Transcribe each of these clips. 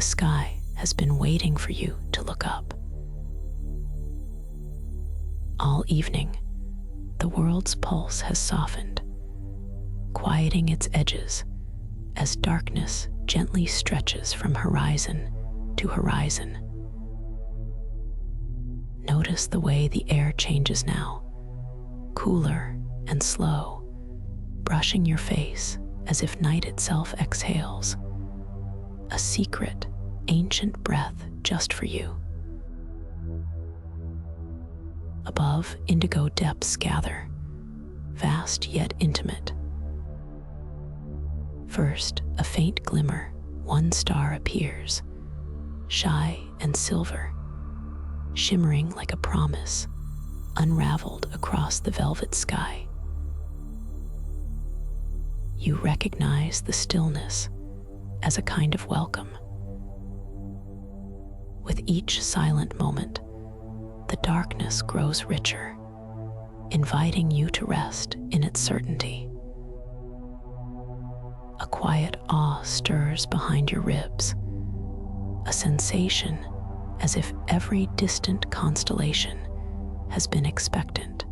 The sky has been waiting for you to look up. All evening, the world's pulse has softened, quieting its edges as darkness gently stretches from horizon to horizon. Notice the way the air changes now, cooler and slow, brushing your face as if night itself exhales, a secret, ancient breath just for you. Above, indigo depths gather, vast yet intimate. First, a faint glimmer, one star appears, shy and silver, shimmering like a promise, unraveled across the velvet sky. You recognize the stillness as a kind of welcome. With each silent moment, the darkness grows richer, inviting you to rest in its certainty. A quiet awe stirs behind your ribs, a sensation as if every distant constellation has been expectant,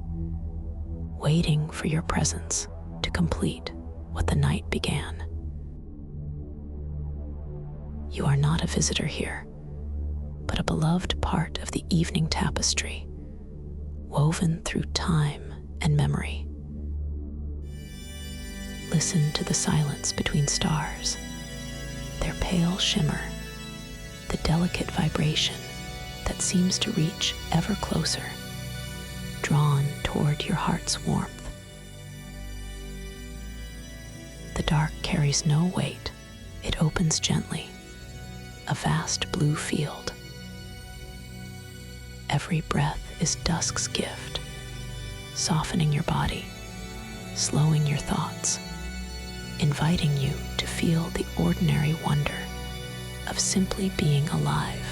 waiting for your presence to complete what the night began. You are not a visitor here, but a beloved part of the evening tapestry, woven through time and memory. Listen to the silence between stars, their pale shimmer, the delicate vibration that seems to reach ever closer, drawn toward your heart's warmth. The dark carries no weight. It opens gently, a vast blue field. Every breath is dusk's gift, softening your body, slowing your thoughts, inviting you to feel the ordinary wonder of simply being alive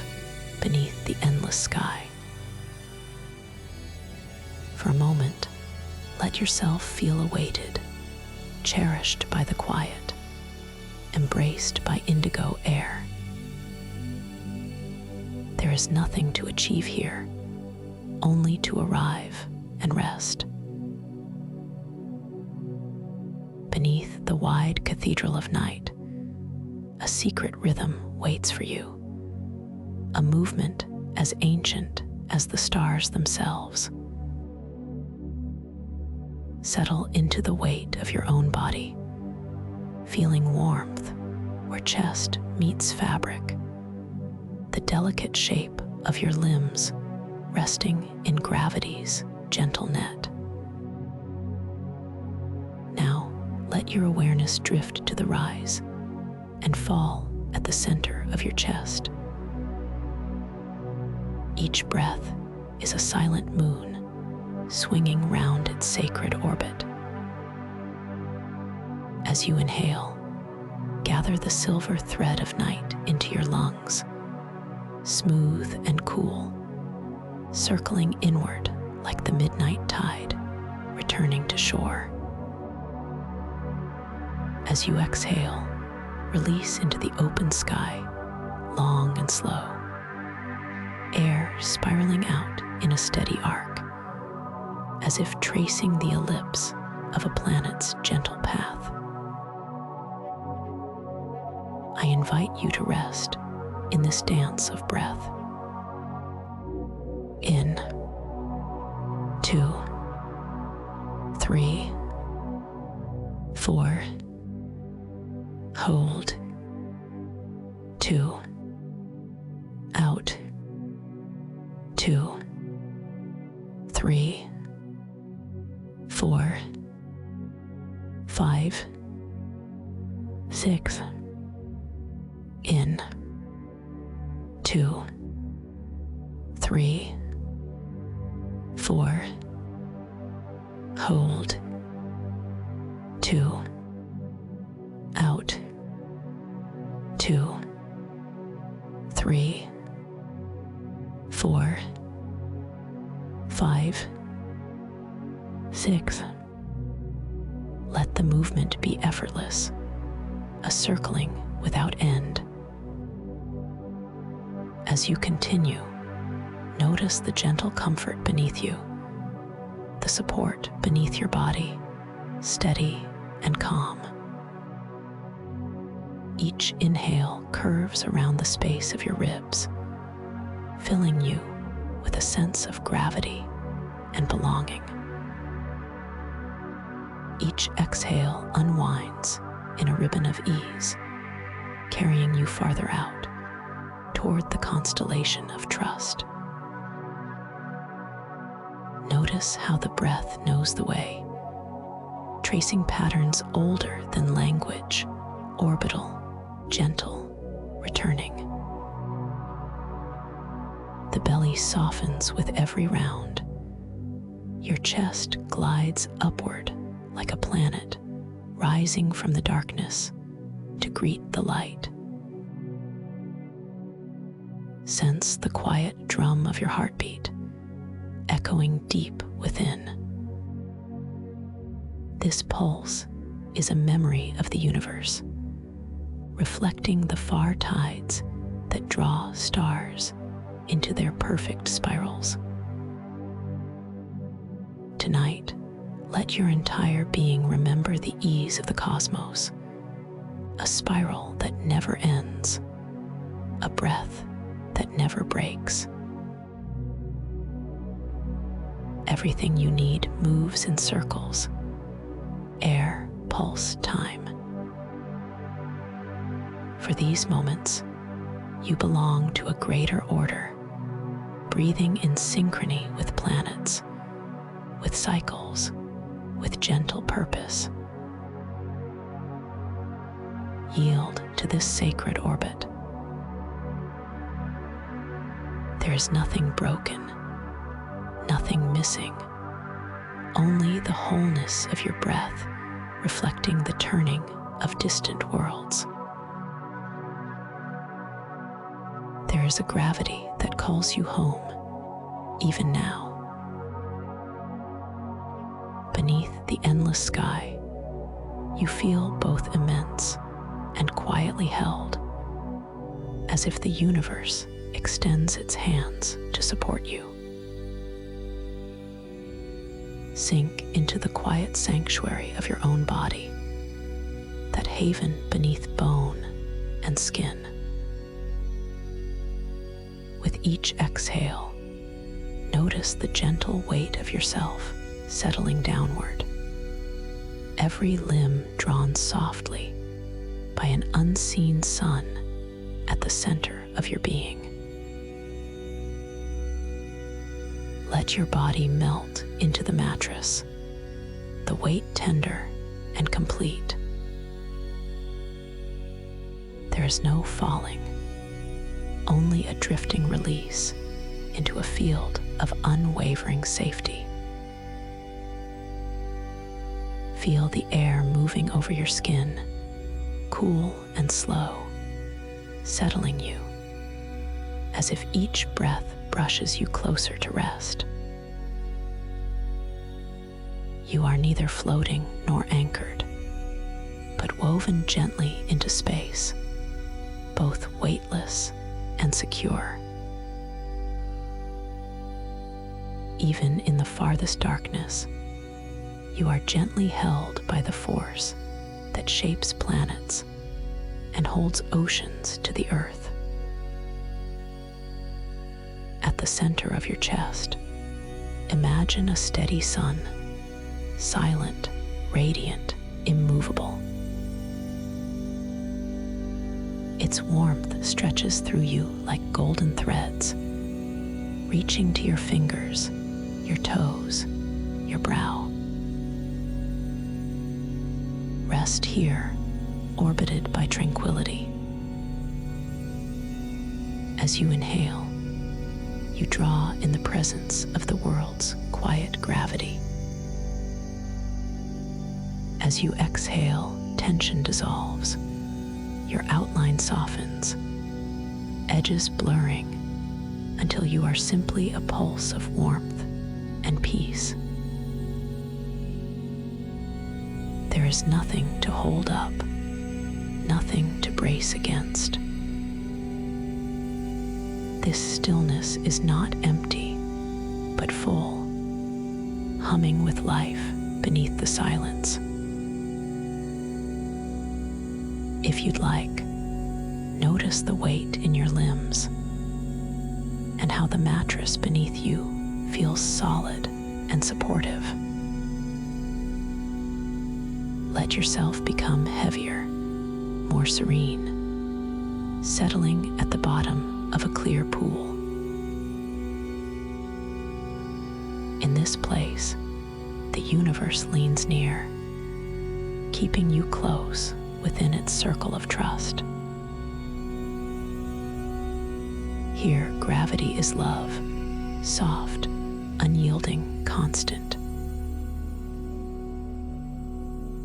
beneath the endless sky. For a moment, let yourself feel awaited, cherished by the quiet, embraced by indigo air. There is nothing to achieve here, only to arrive and rest. Beneath the wide cathedral of night, a secret rhythm waits for you, a movement as ancient as the stars themselves. Settle into the weight of your own body, feeling warmth where chest meets fabric, the delicate shape of your limbs resting in gravity's gentle net. Now, let your awareness drift to the rise and fall at the center of your chest. Each breath is a silent moon swinging round its sacred orbit. As you inhale, gather the silver thread of night into your lungs, smooth and cool, circling inward like the midnight tide returning to shore. As you exhale, release into the open sky, long and slow, air spiraling out in a steady arc, as if tracing the ellipse of a planet's gentle path. I invite you to rest in this dance of breath. In, 2, 3, 4. Hold. 2. Out. 2, 3, 4, 5, 6. In. 2, 3, 4. Hold. 2. Out. 2, 3, 4, 5, 6. Let the movement be effortless, a circling without end. As you continue, notice the gentle comfort beneath you, the support beneath your body, steady and calm. Each inhale curves around the space of your ribs, filling you with a sense of gravity and belonging. Each exhale unwinds in a ribbon of ease, carrying you farther out toward the constellation of trust. Notice how the breath knows the way, tracing patterns older than language, orbital, gentle, returning. The belly softens with every round. Your chest glides upward like a planet, rising from the darkness to greet the light. Sense the quiet drum of your heartbeat, echoing deep within. This pulse is a memory of the universe, reflecting the far tides that draw stars into their perfect spirals. Tonight, let your entire being remember the ease of the cosmos, a spiral that never ends, a breath that never breaks. Everything you need moves in circles: air, pulse, time. For these moments, you belong to a greater order, breathing in synchrony with planets, with cycles, with gentle purpose. Yield to this sacred orbit. There is nothing broken, nothing missing, only the wholeness of your breath reflecting the turning of distant worlds. There is a gravity that calls you home, even now. Beneath the endless sky, you feel both immense and quietly held, as if the universe extends its hands to support you. Sink into the quiet sanctuary of your own body, that haven beneath bone and skin. With each exhale, notice the gentle weight of yourself settling downward, every limb drawn softly by an unseen sun at the center of your being. Let your body melt into the mattress, the weight tender and complete. There is no falling, only a drifting release into a field of unwavering safety. Feel the air moving over your skin, cool and slow, settling you, as if each breath brushes you closer to rest. You are neither floating nor anchored, but woven gently into space, both weightless and secure. Even in the farthest darkness, you are gently held by the force that shapes planets and holds oceans to the earth. At the center of your chest, imagine a steady sun, silent, radiant, immovable. Its warmth stretches through you like golden threads, reaching to your fingers, your toes, your brow. Rest here, orbited by tranquility. As you inhale, you draw in the presence of the world's quiet gravity. As you exhale, tension dissolves, your outline softens, edges blurring, until you are simply a pulse of warmth and peace. There is nothing to hold up, nothing to brace against. This stillness is not empty, but full, humming with life beneath the silence. If you'd like, notice the weight in your limbs and how the mattress beneath you feels solid and supportive. Let yourself become heavier, more serene, settling at the bottom of a clear pool. In this place, the universe leans near, keeping you close within its circle of trust. Here, gravity is love, soft, unyielding, constant.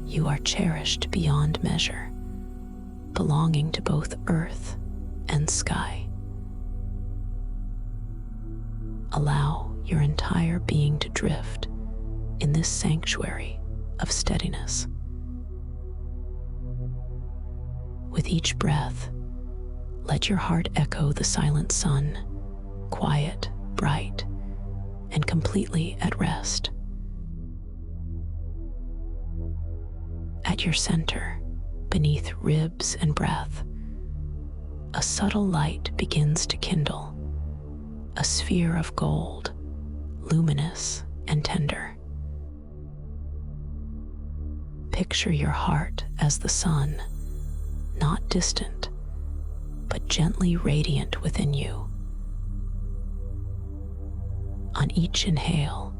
You are cherished beyond measure, belonging to both earth and sky. Allow your entire being to drift in this sanctuary of steadiness. With each breath, let your heart echo the silent sun, quiet, bright, and completely at rest. At your center, beneath ribs and breath, a subtle light begins to kindle, a sphere of gold, luminous and tender. Picture your heart as the sun, not distant, but gently radiant within you. On each inhale,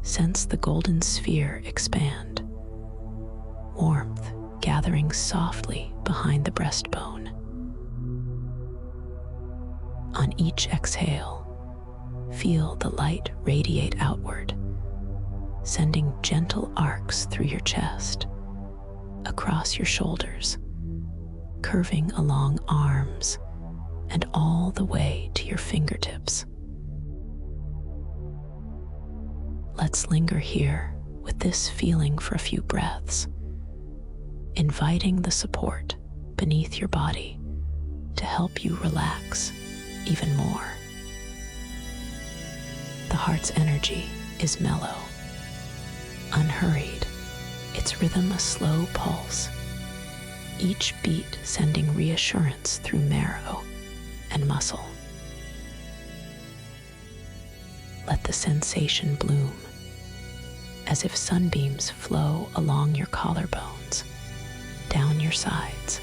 sense the golden sphere expand, warmth gathering softly behind the breastbone. On each exhale, feel the light radiate outward, sending gentle arcs through your chest, across your shoulders, curving along arms, and all the way to your fingertips. Let's linger here with this feeling for a few breaths, inviting the support beneath your body to help you relax even more. The heart's energy is mellow, unhurried, its rhythm a slow pulse, each beat sending reassurance through marrow and muscle. Let the sensation bloom, as if sunbeams flow along your collarbones, down your sides,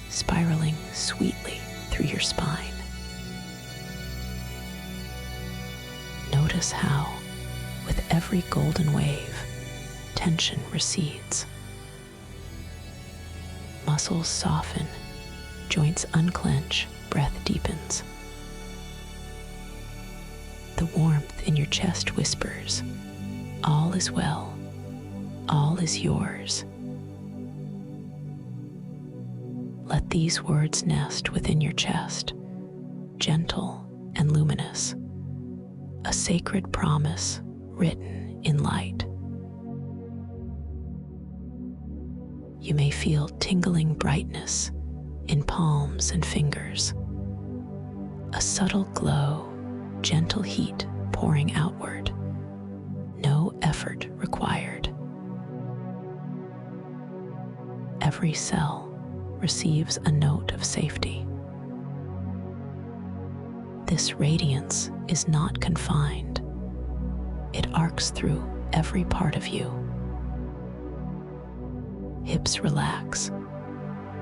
spiraling sweetly through your spine. Notice how, with every golden wave, tension recedes. Muscles soften, joints unclench, breath deepens. The warmth in your chest whispers, all is well, all is yours. Let these words nest within your chest, gentle and luminous, a sacred promise written in light. You may feel tingling brightness in palms and fingers, a subtle glow, gentle heat pouring outward, no effort required. Every cell receives a note of safety. This radiance is not confined. It arcs through every part of you. Hips relax,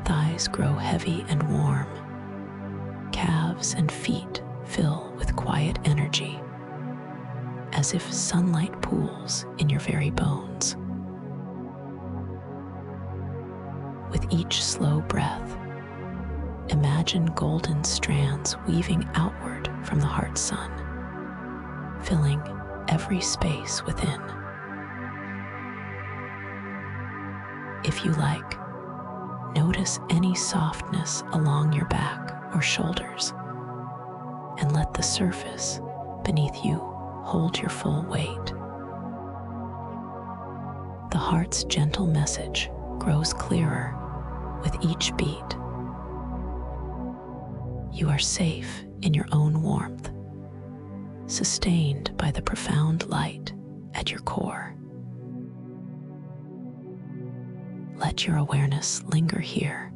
thighs grow heavy and warm, calves and feet fill with quiet energy, as if sunlight pools in your very bones. With each slow breath, imagine golden strands weaving outward from the heart's sun, filling every space within. If you like, notice any softness along your back or shoulders, and let the surface beneath you hold your full weight. The heart's gentle message grows clearer with each beat. You are safe in your own warmth, sustained by the profound light at your core. Let your awareness linger here,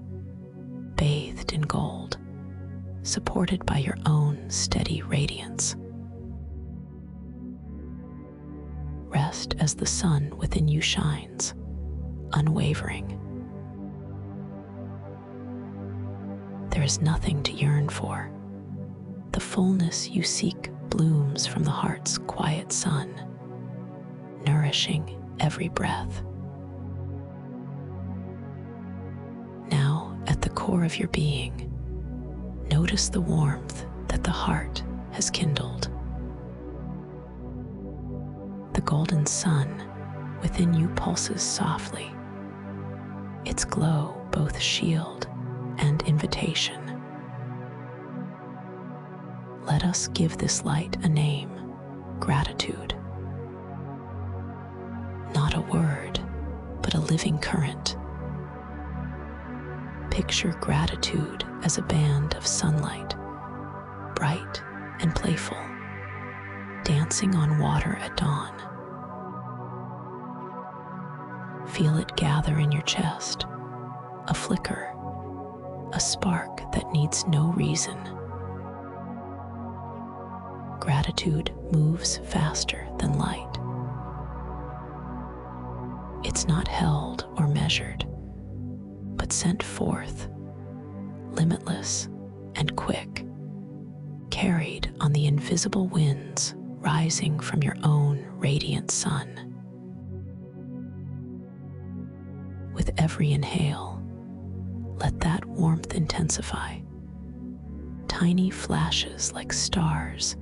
bathed in gold, supported by your own steady radiance. Rest as the sun within you shines, unwavering. There is nothing to yearn for. The fullness you seek blooms from the heart's quiet sun, nourishing every breath. Now, at the core of your being, notice the warmth that the heart has kindled. The golden sun within you pulses softly, its glow both shield and invitation. Let us give this light a name, gratitude. Not a word, but a living current. Picture gratitude as a band of sunlight, bright and playful, dancing on water at dawn. Feel it gather in your chest, a flicker, a spark that needs no reason. Gratitude moves faster than light. It's not held or measured, but sent forth, limitless and quick, carried on the invisible winds rising from your own radiant sun. With every inhale, let that warmth intensify, tiny flashes like stars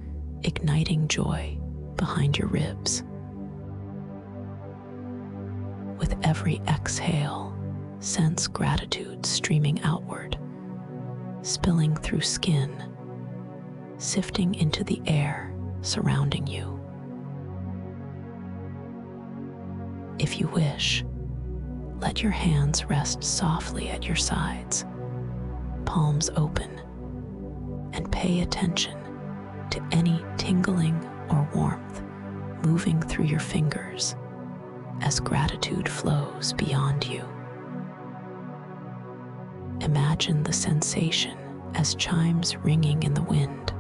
igniting joy behind your ribs. With every exhale, sense gratitude streaming outward, spilling through skin, sifting into the air surrounding you. If you wish, let your hands rest softly at your sides, palms open, and pay attention to any tingling or warmth moving through your fingers as gratitude flows beyond you. Imagine the sensation as chimes ringing in the wind,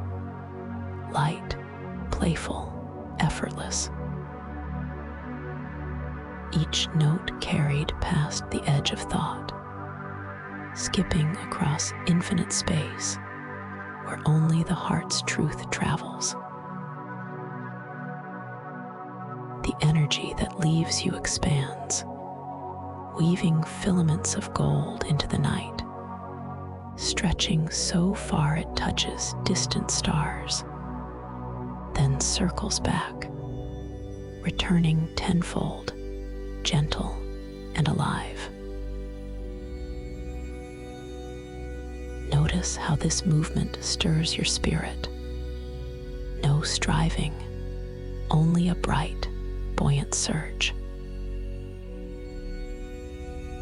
light, playful, effortless. Each note carried past the edge of thought, skipping across infinite space where only the heart's truth travels. The energy that leaves you expands, weaving filaments of gold into the night, stretching so far it touches distant stars, then circles back, returning tenfold, gentle and alive. Notice how this movement stirs your spirit. No striving, only a bright, buoyant surge.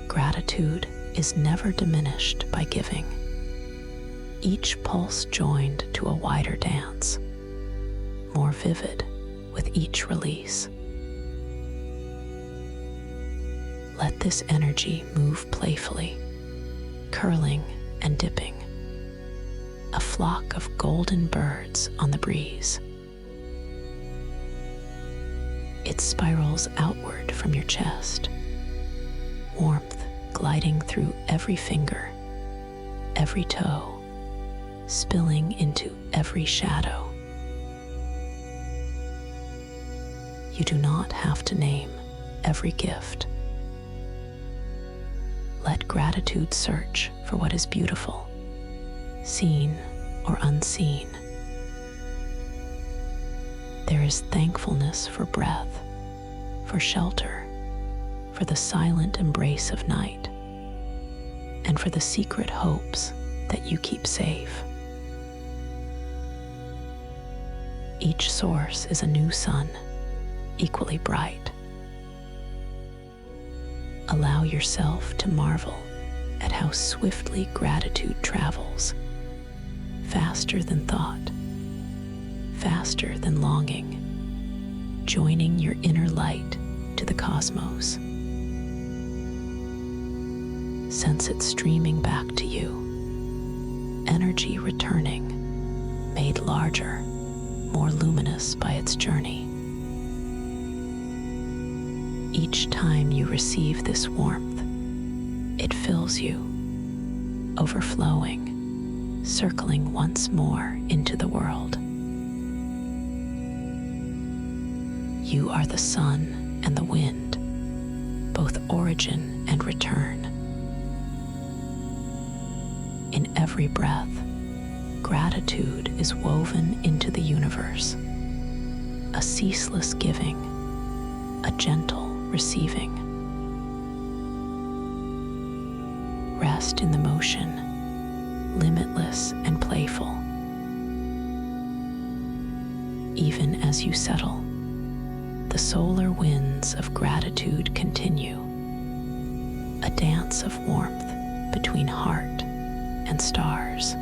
Gratitude is never diminished by giving. Each pulse joined to a wider dance, more vivid with each release. Let this energy move playfully, curling and dipping, a flock of golden birds on the breeze. It spirals outward from your chest, warmth gliding through every finger, every toe, spilling into every shadow. You do not have to name every gift. Let gratitude search for what is beautiful, seen or unseen. There is thankfulness for breath, for shelter, for the silent embrace of night, and for the secret hopes that you keep safe. Each source is a new sun, equally bright. Allow yourself to marvel at how swiftly gratitude travels, faster than thought, faster than longing, joining your inner light to the cosmos. Sense it streaming back to you, energy returning, made larger, more luminous by its journey. Each time you receive this warmth, it fills you, overflowing, circling once more into the world. You are the sun and the wind, both origin and return. In every breath, gratitude is woven into the universe, a ceaseless giving, a gentle receiving. Rest in the motion, limitless and playful. Even as you settle, the solar winds of gratitude continue, a dance of warmth between heart and stars.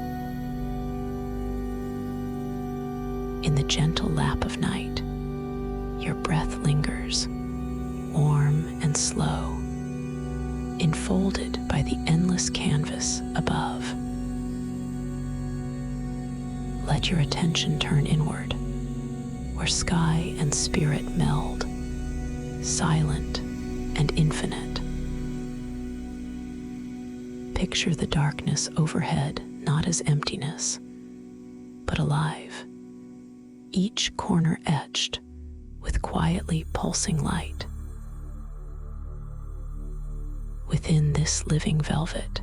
In the gentle lap of night, your breath lingers, warm and slow, enfolded by the endless canvas above. Let your attention turn inward, where sky and spirit meld, silent and infinite. Picture the darkness overhead not as emptiness, but alive, each corner etched with quietly pulsing light. Within this living velvet,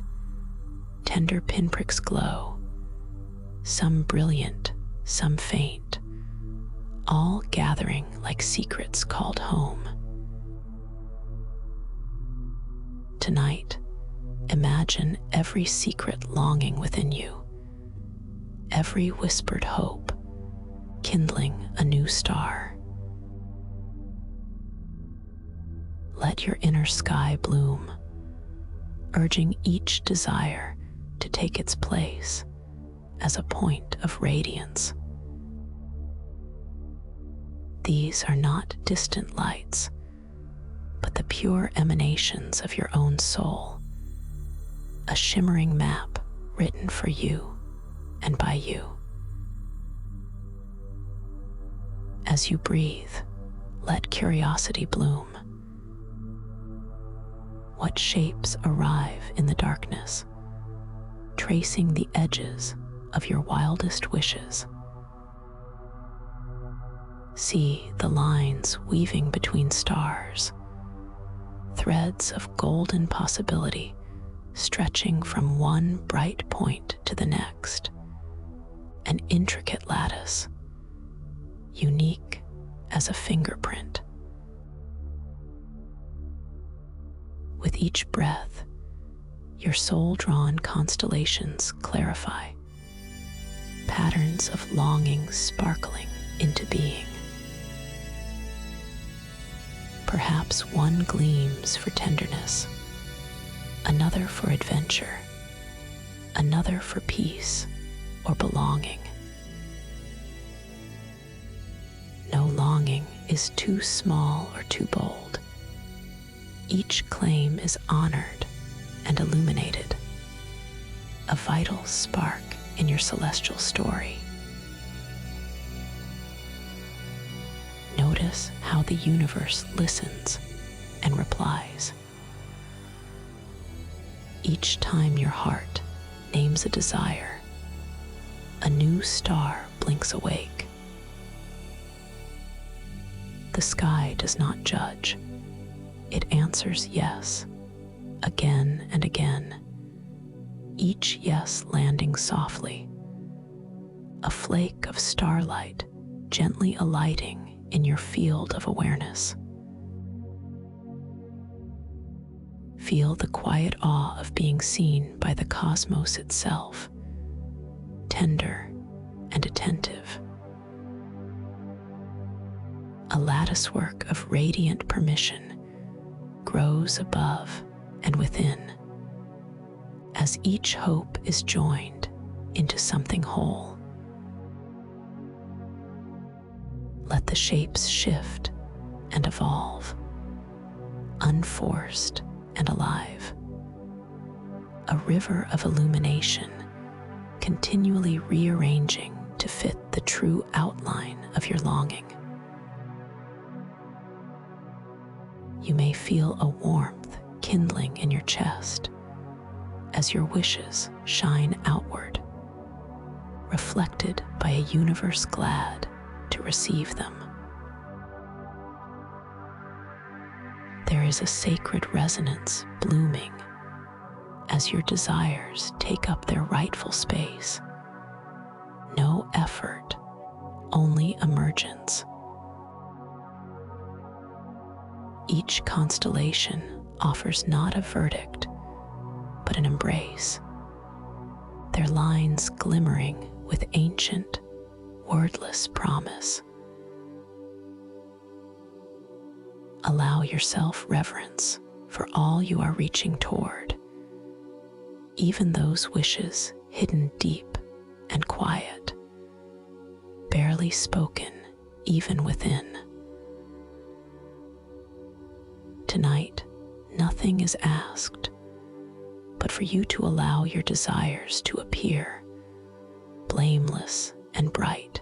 tender pinpricks glow, some brilliant, some faint, all gathering like secrets called home. Tonight, imagine every secret longing within you, every whispered hope, kindling a new star. Let your inner sky bloom, urging each desire to take its place as a point of radiance. These are not distant lights, but the pure emanations of your own soul, a shimmering map written for you and by you. As you breathe, let curiosity bloom. What shapes arrive in the darkness, tracing the edges of your wildest wishes? See the lines weaving between stars, threads of golden possibility stretching from one bright point to the next, an intricate lattice, unique as a fingerprint. With each breath, your soul-drawn constellations clarify, patterns of longing sparkling into being. Perhaps one gleams for tenderness, another for adventure, another for peace or belonging. No longing is too small or too bold. Each claim is honored and illuminated, a vital spark in your celestial story. Notice how the universe listens and replies. Each time your heart names a desire, a new star blinks awake. The sky does not judge. It answers yes, again and again, each yes landing softly, a flake of starlight gently alighting in your field of awareness. Feel the quiet awe of being seen by the cosmos itself, tender and attentive. A latticework of radiant permission grows above and within. As each hope is joined, into something whole. Let the shapes shift and evolve, unforced and alive. A river of illumination, continually rearranging to fit the true outline of your longing. You may feel a warmth kindling in your chest as your wishes shine outward, reflected by a universe glad to receive them. There is a sacred resonance blooming as your desires take up their rightful space. No effort, only emergence. Each constellation offers not a verdict, but an embrace, their lines glimmering with ancient, wordless promise. Allow yourself reverence for all you are reaching toward, even those wishes hidden deep and quiet, barely spoken even within. Tonight, nothing is asked, but for you to allow your desires to appear, blameless and bright,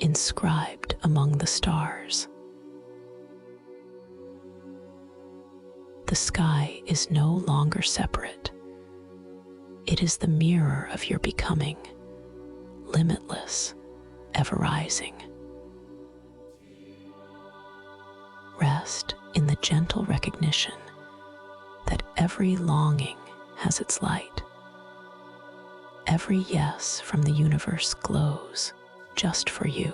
inscribed among the stars. The sky is no longer separate. It is the mirror of your becoming, limitless, ever rising. Rest in the gentle recognition that every longing has its light. Every yes from the universe glows just for you.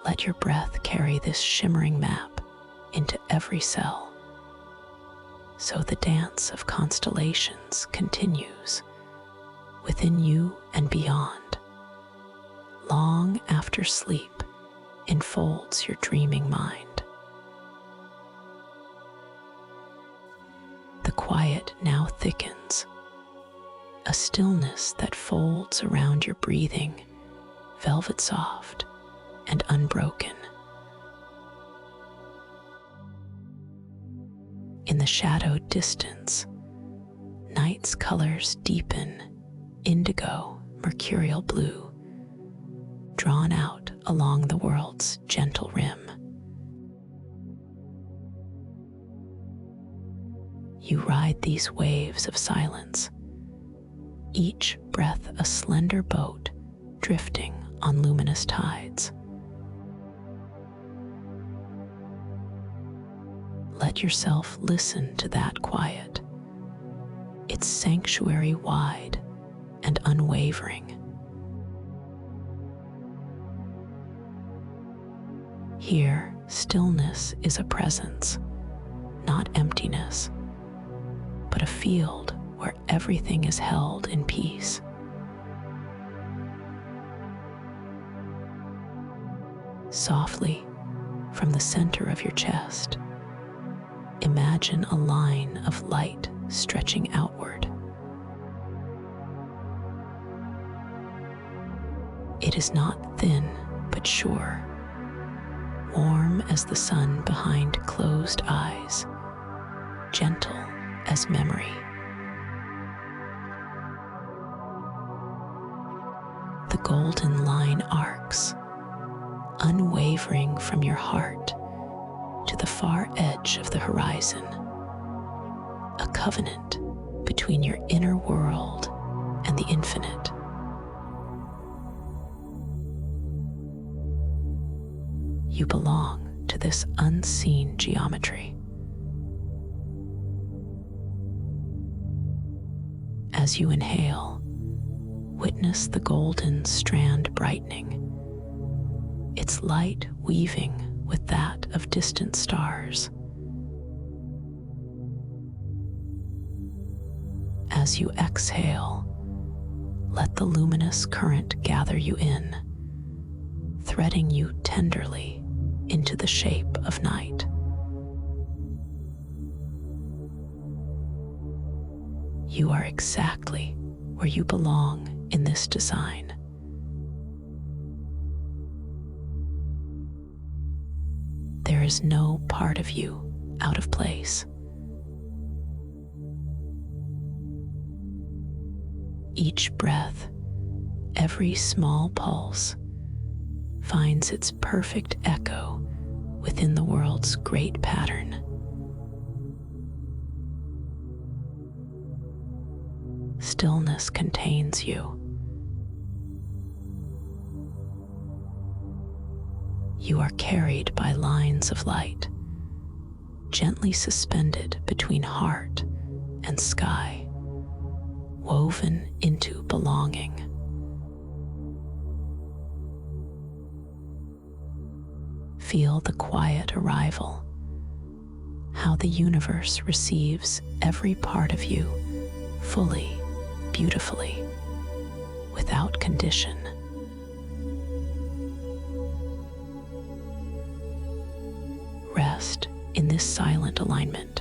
Let your breath carry this shimmering map into every cell, so the dance of constellations continues within you and beyond, long after sleep enfolds your dreaming mind. The quiet now thickens, a stillness that folds around your breathing, velvet soft and unbroken. In the shadowed distance, night's colors deepen, indigo, mercurial blue, drawn out along the world's gentle rim. You ride these waves of silence, each breath a slender boat drifting on luminous tides. Let yourself listen to that quiet, its sanctuary wide and unwavering. Here, stillness is a presence, not emptiness, but a field where everything is held in peace. Softly, from the center of your chest, imagine a line of light stretching outward. It is not thin, but sure, warm as the sun behind closed eyes, gentle as memory. The golden line arcs, unwavering from your heart to the far edge of the horizon, a covenant between your inner world and the infinite. You belong to this unseen geometry. As you inhale, witness the golden strand brightening, its light weaving with that of distant stars. As you exhale, let the luminous current gather you in, threading you tenderly into the shape of night. You are exactly where you belong in this design. There is no part of you out of place. Each breath, every small pulse, finds its perfect echo within the world's great pattern. Stillness contains you. You are carried by lines of light, gently suspended between heart and sky, woven into belonging. Feel the quiet arrival, how the universe receives every part of you fully, beautifully, without condition. Rest in this silent alignment.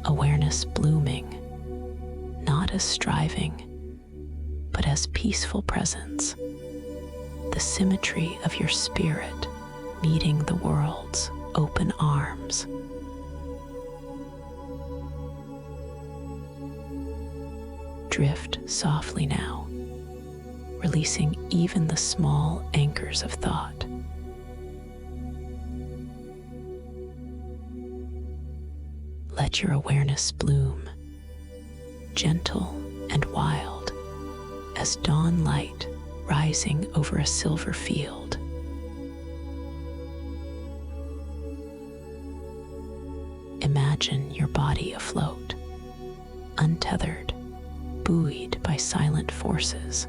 Awareness blooming, not as striving, but as peaceful presence, the symmetry of your spirit meeting the world's open arms. Drift softly now, releasing even the small anchors of thought. Let your awareness bloom, gentle and wild, as dawn light rising over a silver field. Imagine your body afloat, untethered, buoyed by silent forces,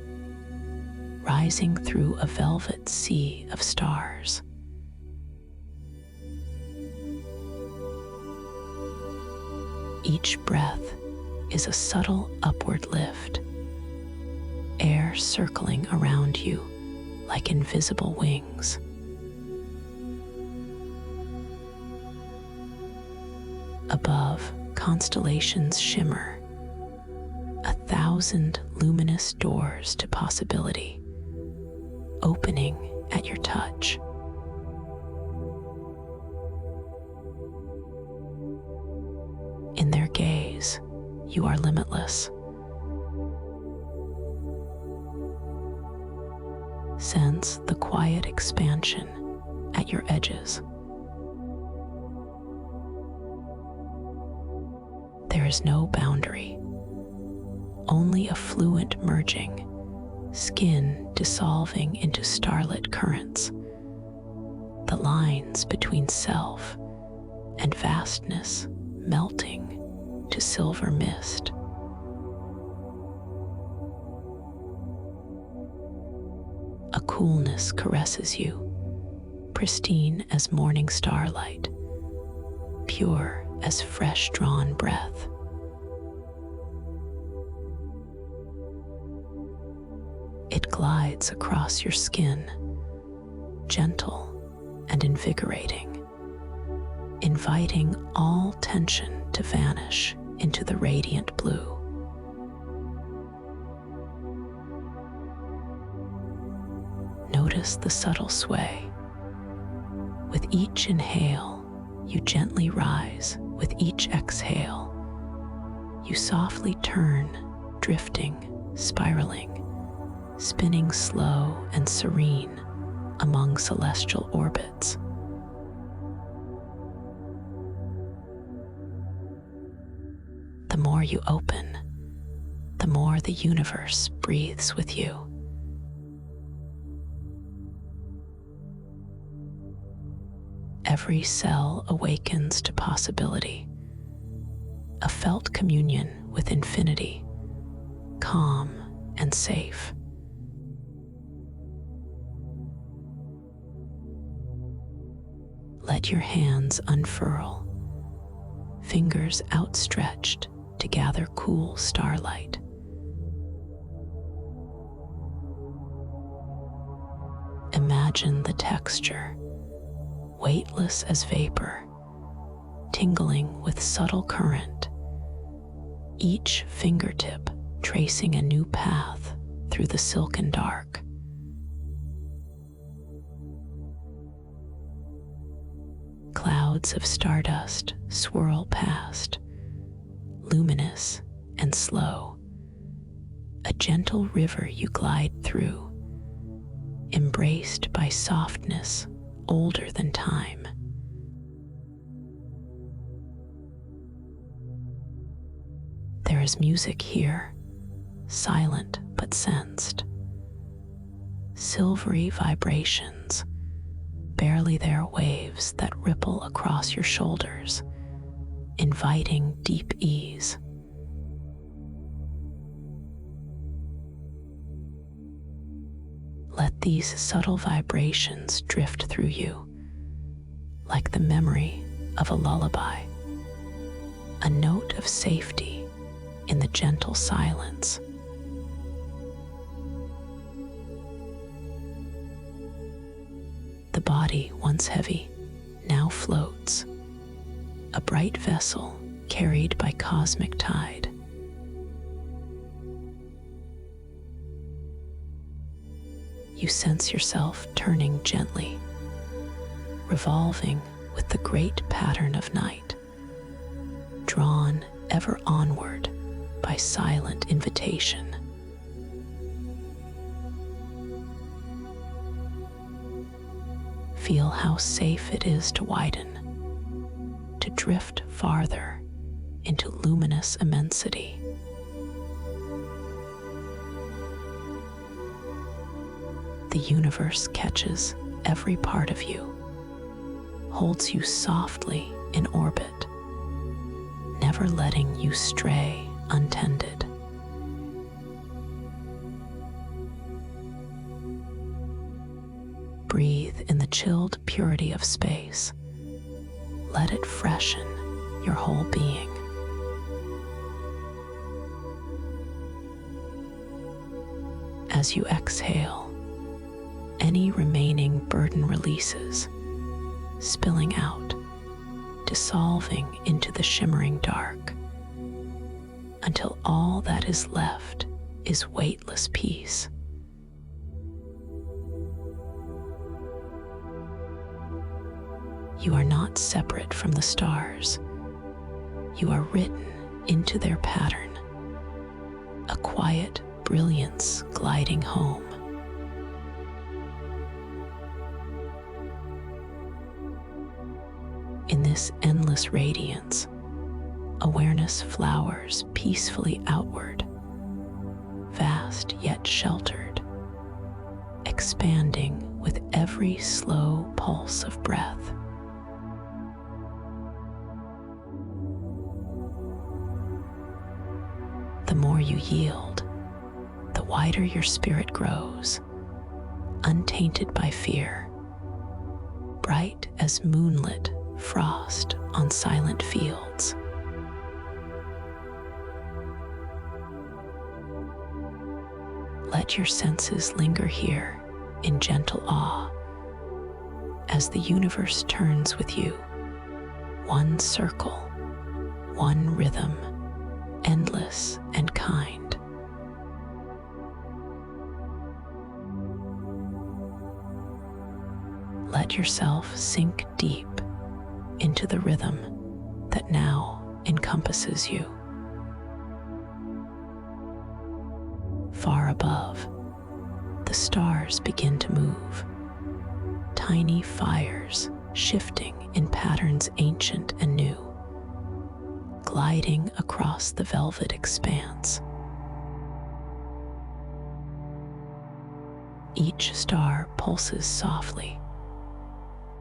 rising through a velvet sea of stars. Each breath is a subtle upward lift, air circling around you like invisible wings. Above, constellations shimmer, 1,000 luminous doors to possibility, opening at your touch. In their gaze, you are limitless. Sense the quiet expansion at your edges. There is no boundary, only a fluent merging, skin dissolving into starlit currents, the lines between self and vastness melting to silver mist. A coolness caresses you, pristine as morning starlight, pure as fresh drawn breath. It glides across your skin, gentle and invigorating, inviting all tension to vanish into the radiant blue. Notice the subtle sway. With each inhale, you gently rise. With each exhale, you softly turn, drifting, spiraling, spinning slow and serene among celestial orbits. The more you open, the more the universe breathes with you. Every cell awakens to possibility, a felt communion with infinity, calm and safe. Let your hands unfurl, fingers outstretched to gather cool starlight. Imagine the texture, weightless as vapor, tingling with subtle current, each fingertip tracing a new path through the silken dark. Clouds of stardust swirl past, luminous and slow. A gentle river you glide through, embraced by softness older than time. There is music here, silent but sensed. Silvery vibrations, barely there waves that ripple across your shoulders, inviting deep ease. Let these subtle vibrations drift through you, like the memory of a lullaby, a note of safety in the gentle silence. The body, once heavy, now floats, a bright vessel carried by cosmic tide. You sense yourself turning gently, revolving with the great pattern of night, drawn ever onward by silent invitation. Feel how safe it is to widen, to drift farther into luminous immensity. The universe catches every part of you, holds you softly in orbit, never letting you stray untended. Breathe in the chilled purity of space. Let it freshen your whole being. As you exhale, any remaining burden releases, spilling out, dissolving into the shimmering dark, until all that is left is weightless peace. You are not separate from the stars. You are written into their pattern, a quiet brilliance gliding home. In this endless radiance, awareness flowers peacefully outward, vast yet sheltered, expanding with every slow pulse of breath. The more you yield, the wider your spirit grows, untainted by fear, bright as moonlit frost on silent fields. Let your senses linger here in gentle awe as the universe turns with you, one circle, one rhythm, endless and kind. Let yourself sink deep into the rhythm that now encompasses you. Far above, the stars begin to move, tiny fires shifting in patterns ancient and new, gliding across the velvet expanse. Each star pulses softly,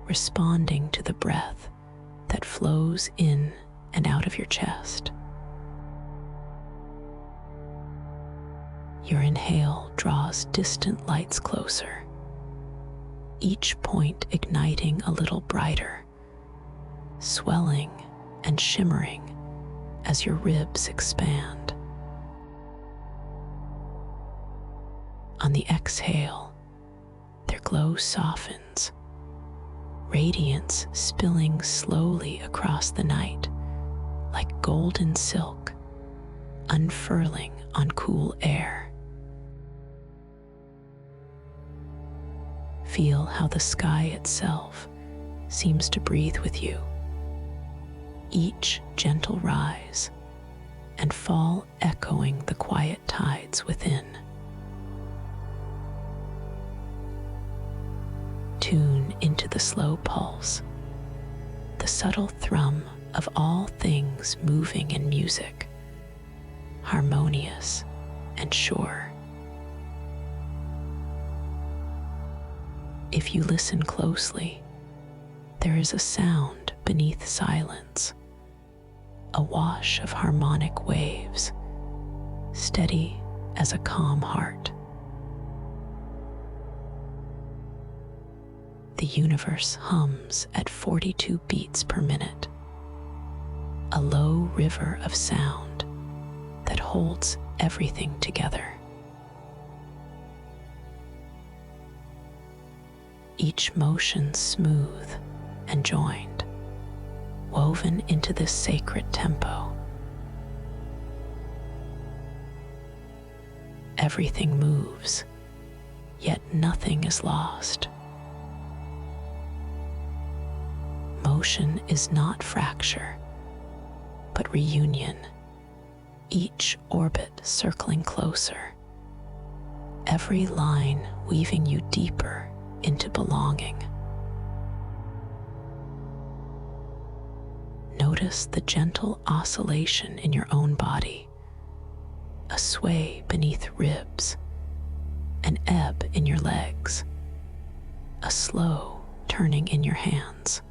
responding to the breath that flows in and out of your chest. Your inhale draws distant lights closer, each point igniting a little brighter, swelling and shimmering as your ribs expand. On the exhale, their glow softens, radiance spilling slowly across the night like golden silk unfurling on cool air. Feel how the sky itself seems to breathe with you, each gentle rise and fall echoing the quiet tides within. Tune into the slow pulse, the subtle thrum of all things moving in music, harmonious and sure. If you listen closely, there is a sound beneath silence, a wash of harmonic waves, steady as a calm heart. The universe hums at 42 beats per minute, a low river of sound that holds everything together. Each motion smooth and joined, woven into this sacred tempo. Everything moves, yet nothing is lost. Motion is not fracture, but reunion, each orbit circling closer, every line weaving you deeper into belonging. Notice the gentle oscillation in your own body, a sway beneath ribs, an ebb in your legs, a slow turning in your hands.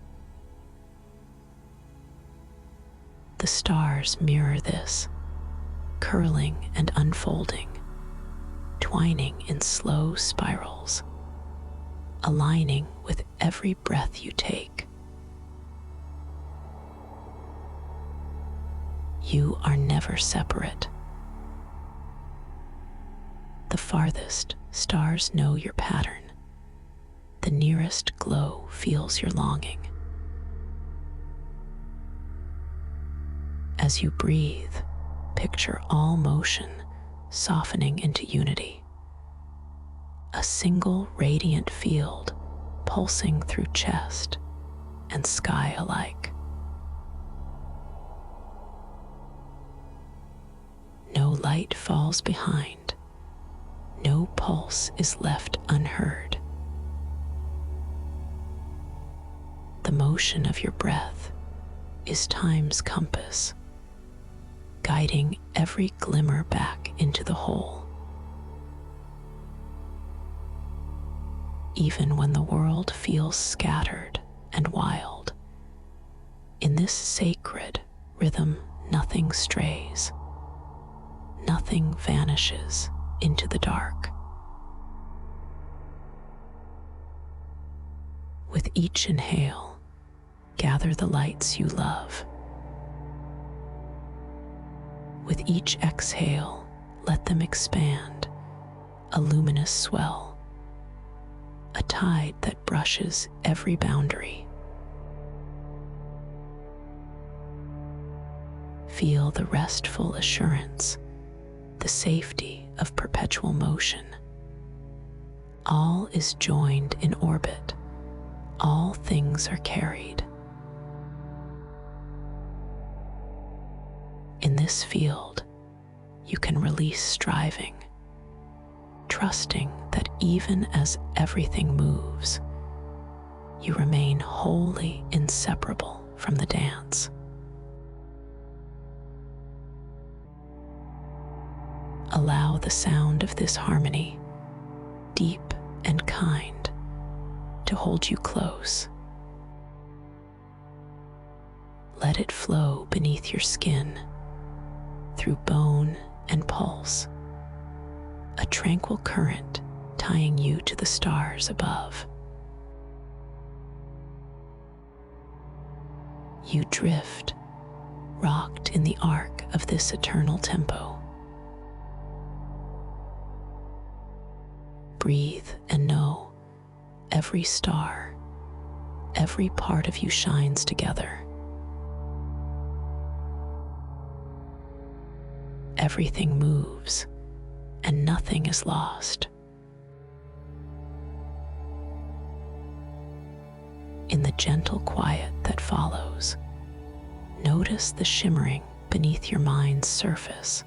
The stars mirror this, curling and unfolding, twining in slow spirals, aligning with every breath you take. You are never separate. The farthest stars know your pattern. The nearest glow feels your longing. As you breathe, picture all motion softening into unity. A single radiant field pulsing through chest and sky alike. No light falls behind. No pulse is left unheard. The motion of your breath is time's compass, guiding every glimmer back into the whole. Even when the world feels scattered and wild, in this sacred rhythm nothing strays, nothing vanishes into the dark. With each inhale, gather the lights you love. With each exhale, let them expand, a luminous swell, a tide that brushes every boundary. Feel the restful assurance, the safety of perpetual motion. All is joined in orbit. All things are carried. In this field, you can release striving, trusting that even as everything moves, you remain wholly inseparable from the dance. Allow the sound of this harmony, deep and kind, to hold you close. Let it flow beneath your skin, through bone and pulse, a tranquil current tying you to the stars above. You drift, rocked in the arc of this eternal tempo. Breathe and know every star, every part of you shines together. Everything moves, and nothing is lost. In the gentle quiet that follows, notice the shimmering beneath your mind's surface,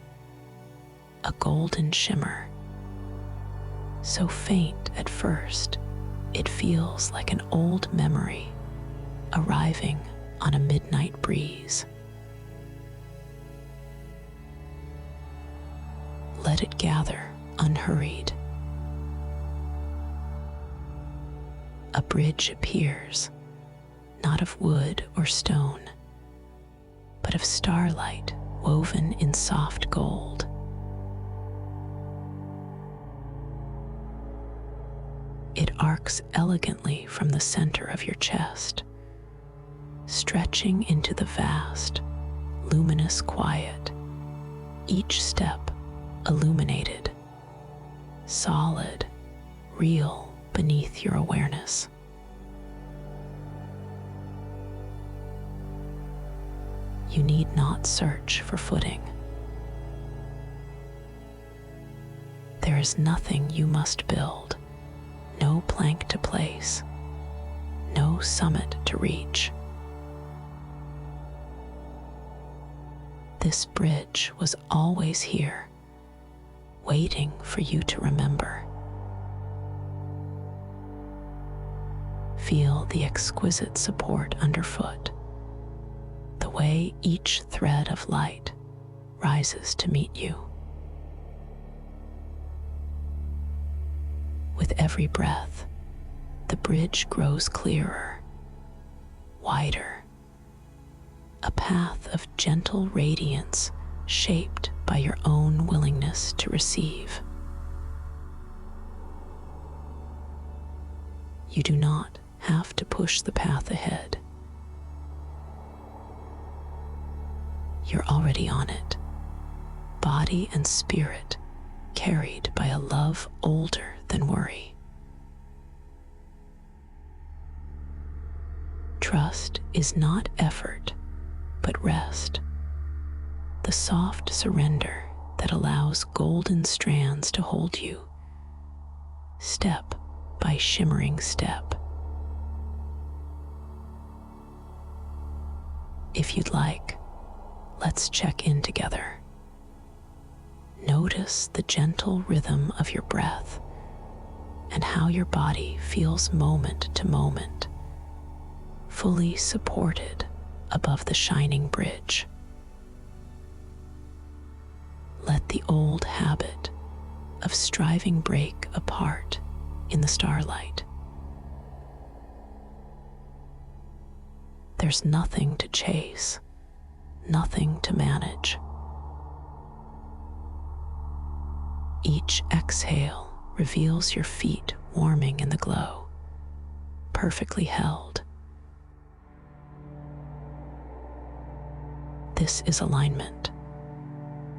a golden shimmer, so faint at first it feels like an old memory arriving on a midnight breeze. Let it gather unhurried. A bridge appears, not of wood or stone, but of starlight woven in soft gold. It arcs elegantly from the center of your chest, stretching into the vast, luminous quiet, each step illuminated, solid, real beneath your awareness. You need not search for footing. There is nothing you must build, no plank to place, no summit to reach. This bridge was always here, waiting for you to remember. Feel the exquisite support underfoot, the way each thread of light rises to meet you. With every breath, the bridge grows clearer, wider, a path of gentle radiance shaped by your own willingness to receive. You do not have to push the path ahead. You're already on it, body and spirit carried by a love older than worry. Trust is not effort, but rest, the soft surrender that allows golden strands to hold you, step by shimmering step. If you'd like, let's check in together. Notice the gentle rhythm of your breath and how your body feels moment to moment, fully supported above the shining bridge. Let the old habit of striving break apart in the starlight. There's nothing to chase, nothing to manage. Each exhale reveals your feet warming in the glow, perfectly held. This is alignment,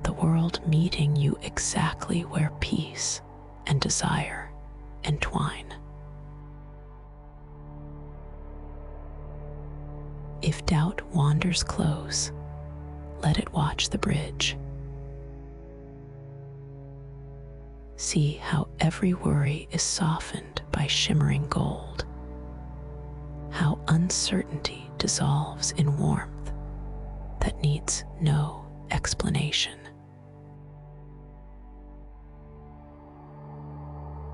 the world meeting you exactly where peace and desire entwine. If doubt wanders close, let it watch the bridge. See how every worry is softened by shimmering gold, how uncertainty dissolves in warmth that needs no explanation.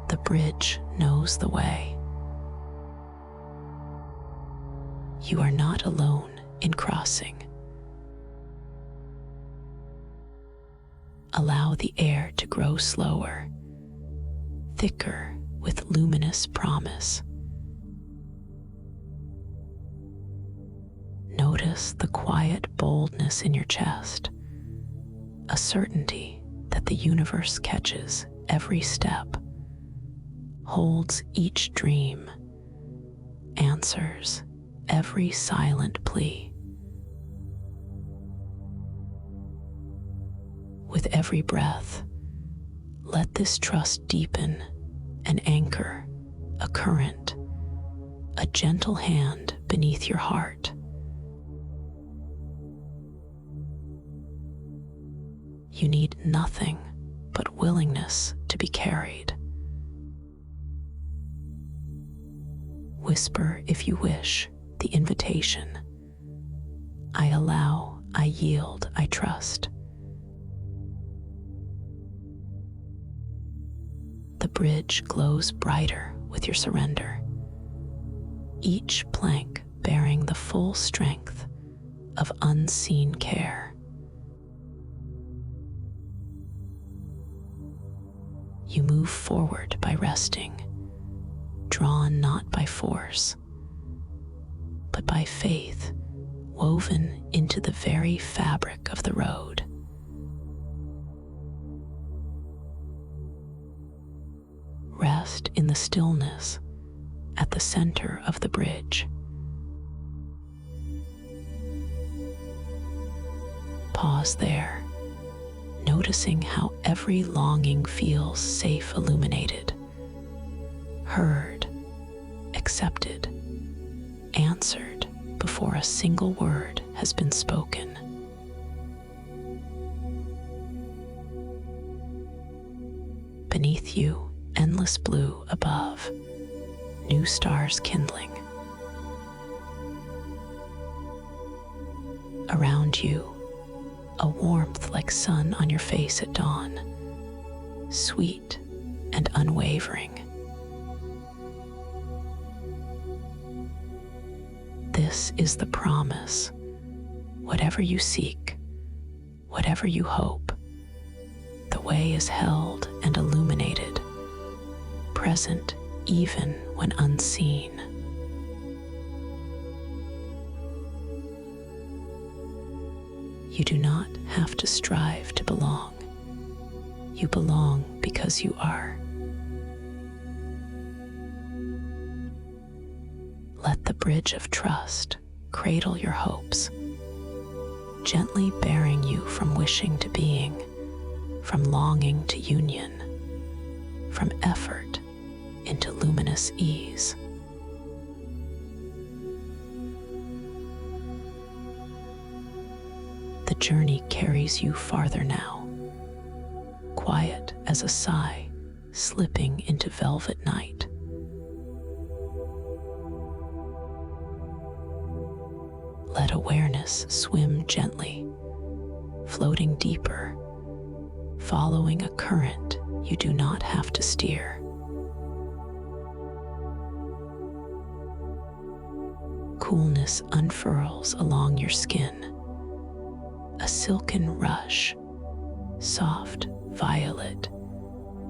The bridge knows the way. You are not alone in crossing. Allow the air to grow slower, thicker with luminous promise. Notice the quiet boldness in your chest, a certainty that the universe catches every step, holds each dream, answers every silent plea. With every breath, let this trust deepen and anchor a current, a gentle hand beneath your heart. You need nothing but willingness to be carried. Whisper, if you wish, the invitation. I allow, I yield, I trust. The bridge glows brighter with your surrender, each plank bearing the full strength of unseen care. You move forward by resting, drawn not by force, but by faith woven into the very fabric of the road. Rest in the stillness at the center of the bridge. Pause there, noticing how every longing feels safe, illuminated, heard, accepted, answered before a single word has been spoken. Beneath you, endless blue above, new stars kindling. Around you, a warmth like sun on your face at dawn, sweet and unwavering. This is the promise. Whatever you seek, whatever you hope, the way is held and illuminated, present even when unseen. You do not have to strive to belong. You belong because you are. Let the bridge of trust cradle your hopes, gently bearing you from wishing to being, from longing to union, from effort into luminous ease. The journey carries you farther now, quiet as a sigh slipping into velvet night. Let awareness swim gently, floating deeper, following a current you do not have to steer. Coolness unfurls along your skin, a silken rush, soft violet,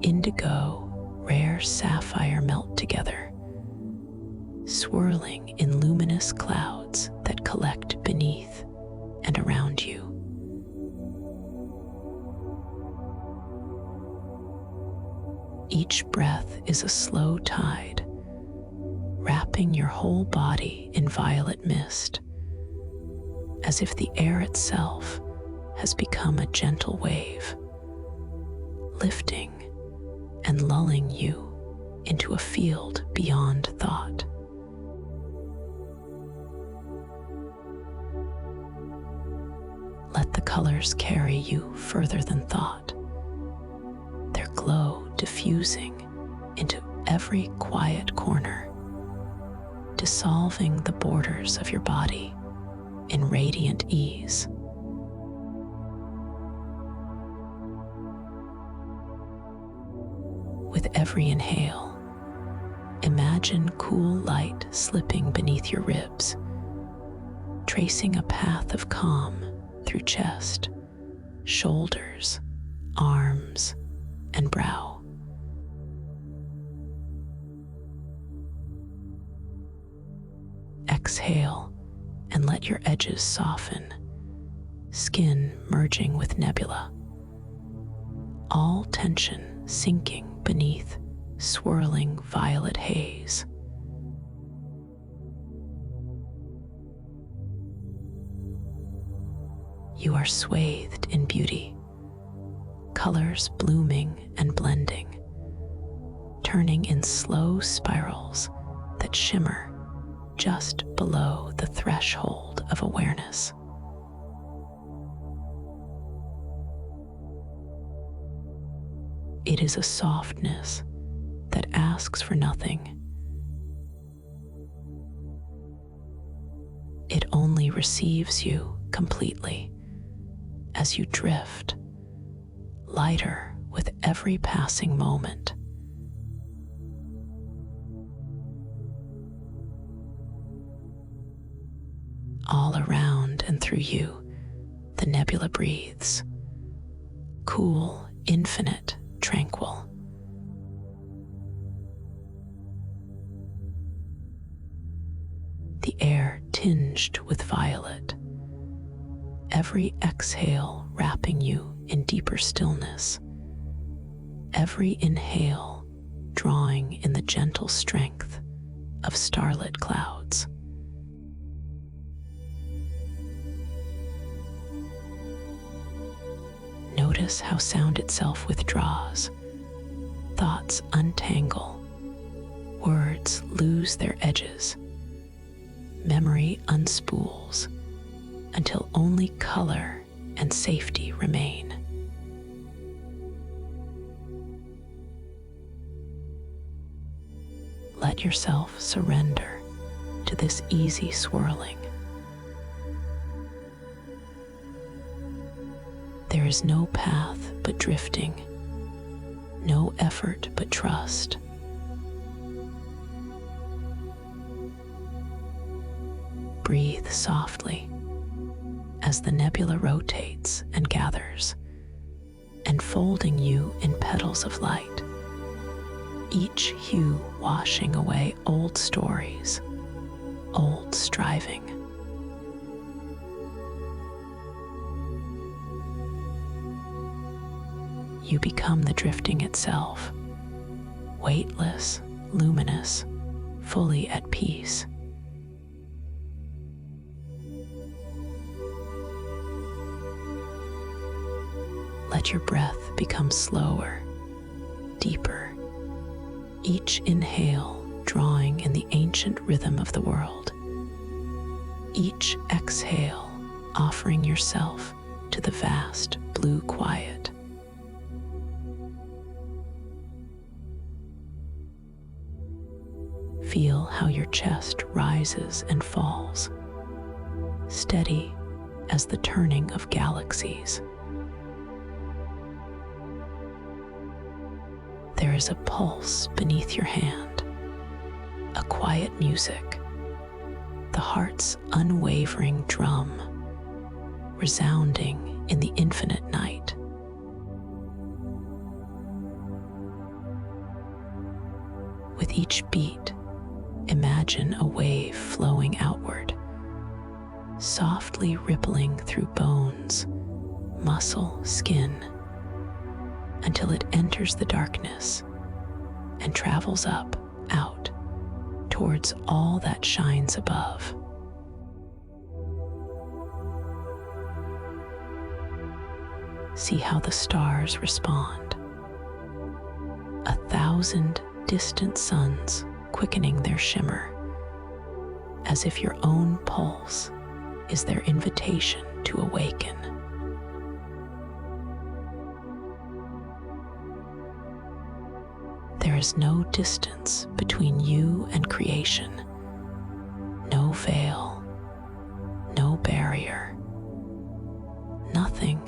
indigo, rare sapphire melt together, swirling in luminous clouds that collect beneath and around you. Each breath is a slow tide, wrapping your whole body in violet mist, as if the air itself has become a gentle wave, lifting and lulling you into a field beyond thought. Let the colors carry you further than thought, their glow diffusing into every quiet corner, dissolving the borders of your body in radiant ease. With every inhale, imagine cool light slipping beneath your ribs, tracing a path of calm through chest, shoulders, arms, and brow. Exhale and let your edges soften, skin merging with nebula, all tension sinking beneath swirling violet haze. You are swathed in beauty, colors blooming and blending, turning in slow spirals that shimmer just below the threshold of awareness. It is a softness that asks for nothing. It only receives you completely as you drift, lighter with every passing moment. All around and through you, the nebula breathes, cool, infinite, tranquil. The air tinged with violet, every exhale wrapping you in deeper stillness, every inhale drawing in the gentle strength of starlit clouds. Notice how sound itself withdraws, thoughts untangle, words lose their edges, memory unspools until only color and safety remain. Let yourself surrender to this easy swirling. There is no path but drifting, no effort but trust. Breathe softly as the nebula rotates and gathers, enfolding you in petals of light, each hue washing away old stories, old striving. You become the drifting itself, weightless, luminous, fully at peace. Let your breath become slower, deeper, each inhale drawing in the ancient rhythm of the world, each exhale offering yourself to the vast blue quiet. Feel how your chest rises and falls, steady as the turning of galaxies. There is a pulse beneath your hand, a quiet music, the heart's unwavering drum, resounding in the infinite night. With each beat, imagine a wave flowing outward, softly rippling through bones, muscle, skin, until it enters the darkness and travels up, out, towards all that shines above. See how the stars respond. 1,000 distant suns quickening their shimmer, as if your own pulse is their invitation to awaken. There is no distance between you and creation, no veil, no barrier, nothing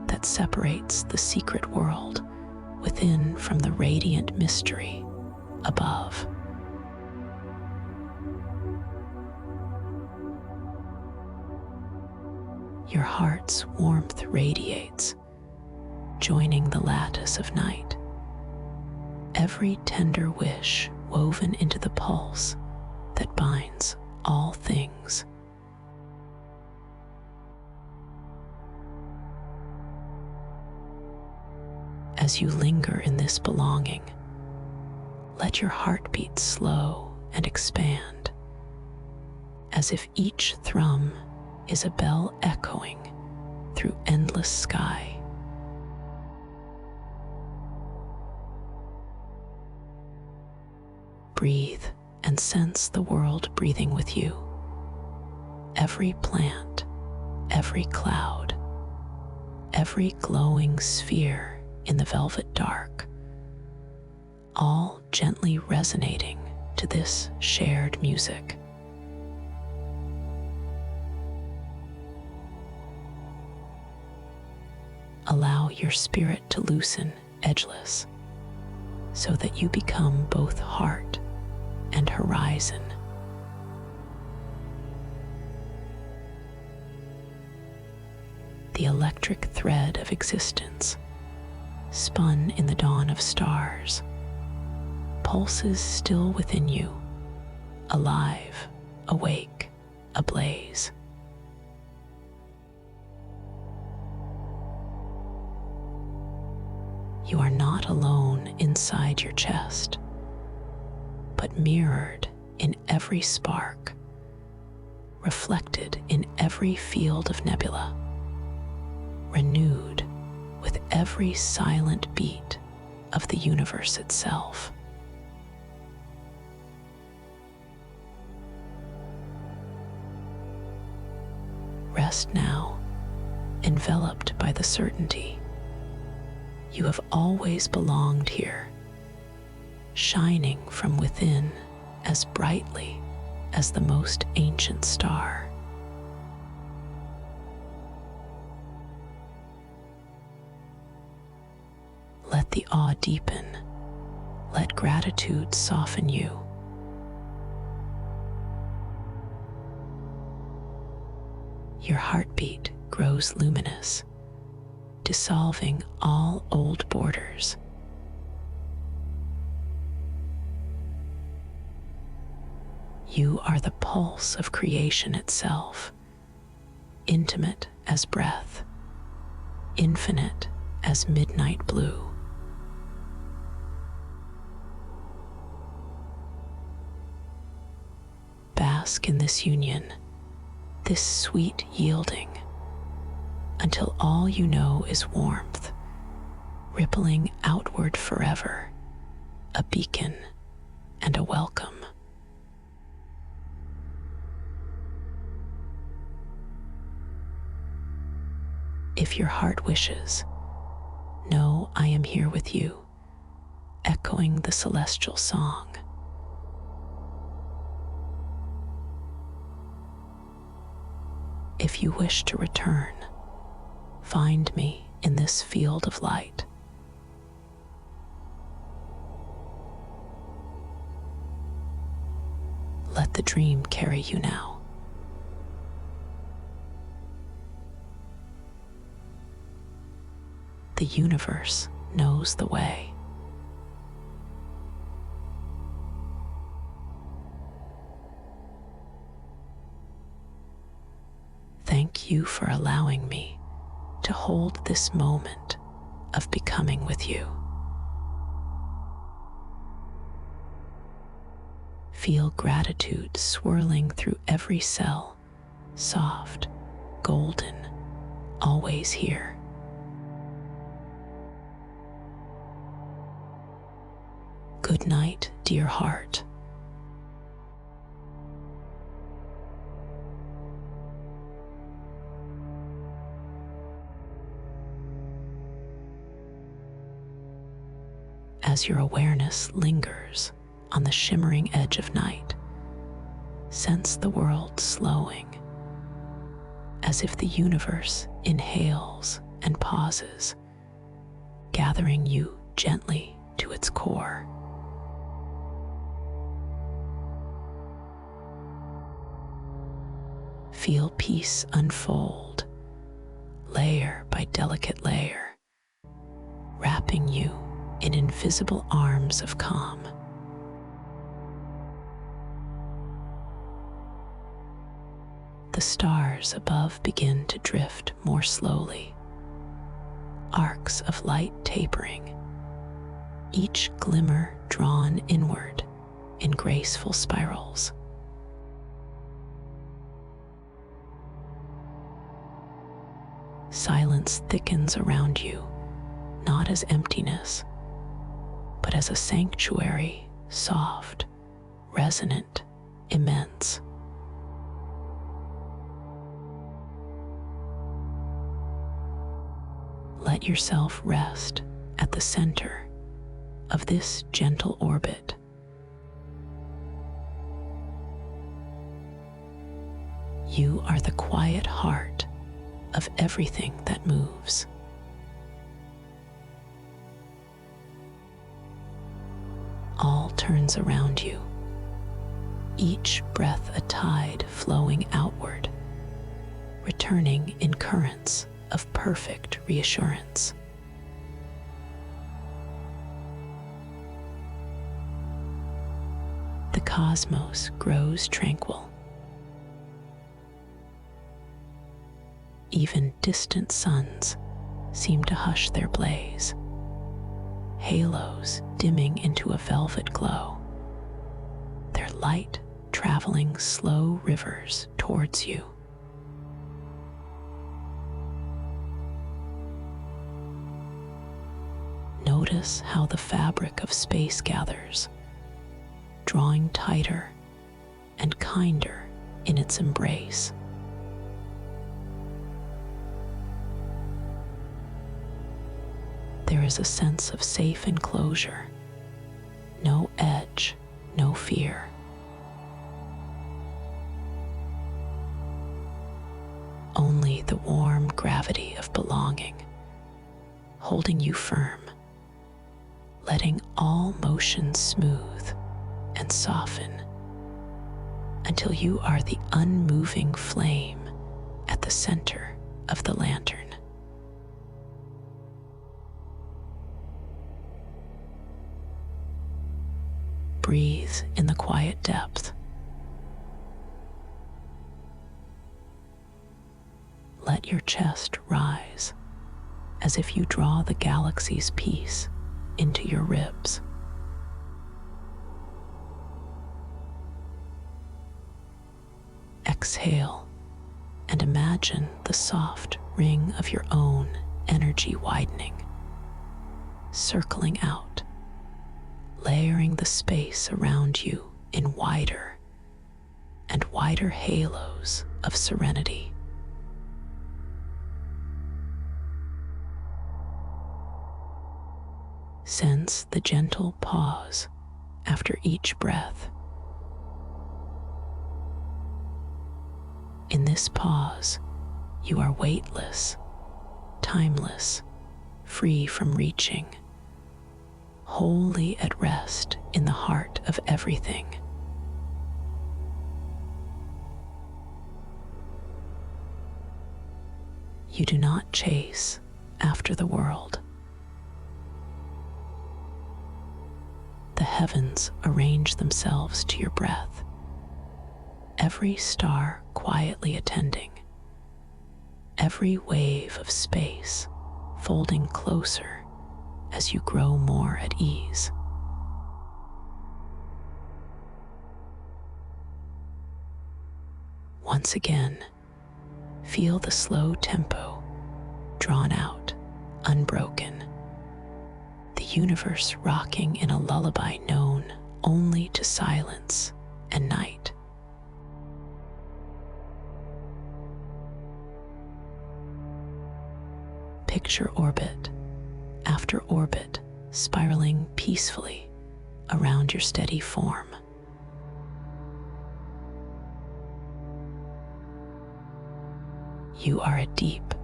that separates the secret world within from the radiant mystery above. Your heart's warmth radiates, joining the lattice of night. Every tender wish woven into the pulse that binds all things. As you linger in this belonging, let your heartbeat slow and expand, as if each thrum is a bell echoing through endless sky. Breathe and sense the world breathing with you. Every plant, every cloud, every glowing sphere in the velvet dark, all gently resonating to this shared music. Allow your spirit to loosen edgeless, so that you become both heart and horizon. The electric thread of existence, spun in the dawn of stars, pulses still within you, alive, awake, ablaze. You are not alone inside your chest, but mirrored in every spark, reflected in every field of nebula, renewed with every silent beat of the universe itself. Rest now, enveloped by the certainty you have always belonged here, shining from within as brightly as the most ancient star. Let the awe deepen, let gratitude soften you. Your heartbeat grows luminous, dissolving all old borders. You are the pulse of creation itself, intimate as breath, infinite as midnight blue. Bask in this union, this sweet yielding, until all you know is warmth, rippling outward forever, a beacon and a welcome. If your heart wishes, know I am here with you, echoing the celestial song. If you wish to return, find me in this field of light. Let the dream carry you now. The universe knows the way. Thank you for allowing me to hold this moment of becoming with you. Feel gratitude swirling through every cell, soft, golden, always here. Good night, dear heart. As your awareness lingers on the shimmering edge of night, sense the world slowing, as if the universe inhales and pauses, gathering you gently to its core. Feel peace unfold, layer by delicate layer, wrapping you in invisible arms of calm. The stars above begin to drift more slowly, arcs of light tapering, each glimmer drawn inward in graceful spirals. Silence thickens around you, not as emptiness, but as a sanctuary, soft, resonant, immense. Let yourself rest at the center of this gentle orbit. You are the quiet heart of everything that moves. All turns around you, each breath a tide flowing outward, returning in currents of perfect reassurance. The cosmos grows tranquil. Even distant suns seem to hush their blaze, halos dimming into a velvet glow, their light traveling slow rivers towards you. Notice how the fabric of space gathers, drawing tighter and kinder in its embrace. There is a sense of safe enclosure, no edge, no fear. Only the warm gravity of belonging, holding you firm, letting all motion smooth and soften until you are the unmoving flame at the center of the lantern. Breathe in the quiet depth. Let your chest rise as if you draw the galaxy's peace into your ribs. Exhale and imagine the soft ring of your own energy widening, circling out, layering the space around you in wider and wider halos of serenity. Sense the gentle pause after each breath. In this pause, you are weightless, timeless, free from reaching, wholly at rest in the heart of everything. You do not chase after the world. The heavens arrange themselves to your breath, every star quietly attending, every wave of space folding closer as you grow more at ease. Once again, feel the slow tempo, drawn out, unbroken. The universe rocking in a lullaby known only to silence and night. Picture orbit after orbit spiraling peacefully around your steady form. You are a deep,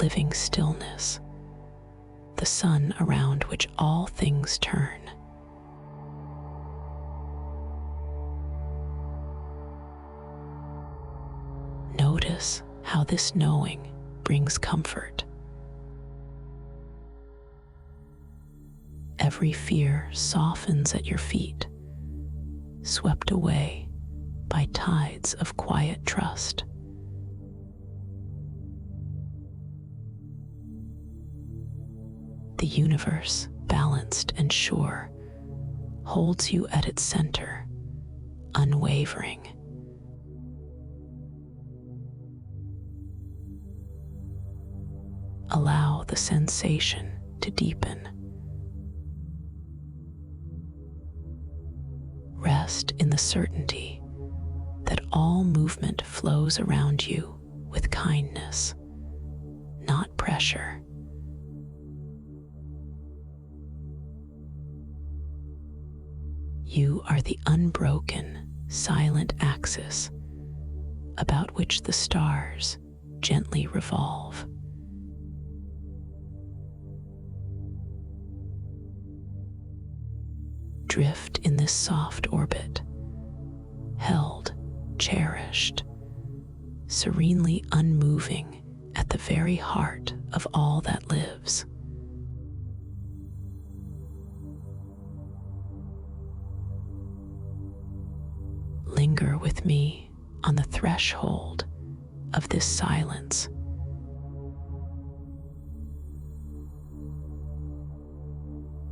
living stillness, the sun around which all things turn. Notice how this knowing brings comfort. Every fear softens at your feet, swept away by tides of quiet trust. The universe, balanced and sure, holds you at its center, unwavering. Allow the sensation to deepen. Rest rest in the certainty that all movement flows around you with kindness, not pressure. You are the unbroken, silent axis about which the stars gently revolve. Drift in this soft orbit, held, cherished, serenely unmoving at the very heart of all that lives. Linger with me on the threshold of this silence.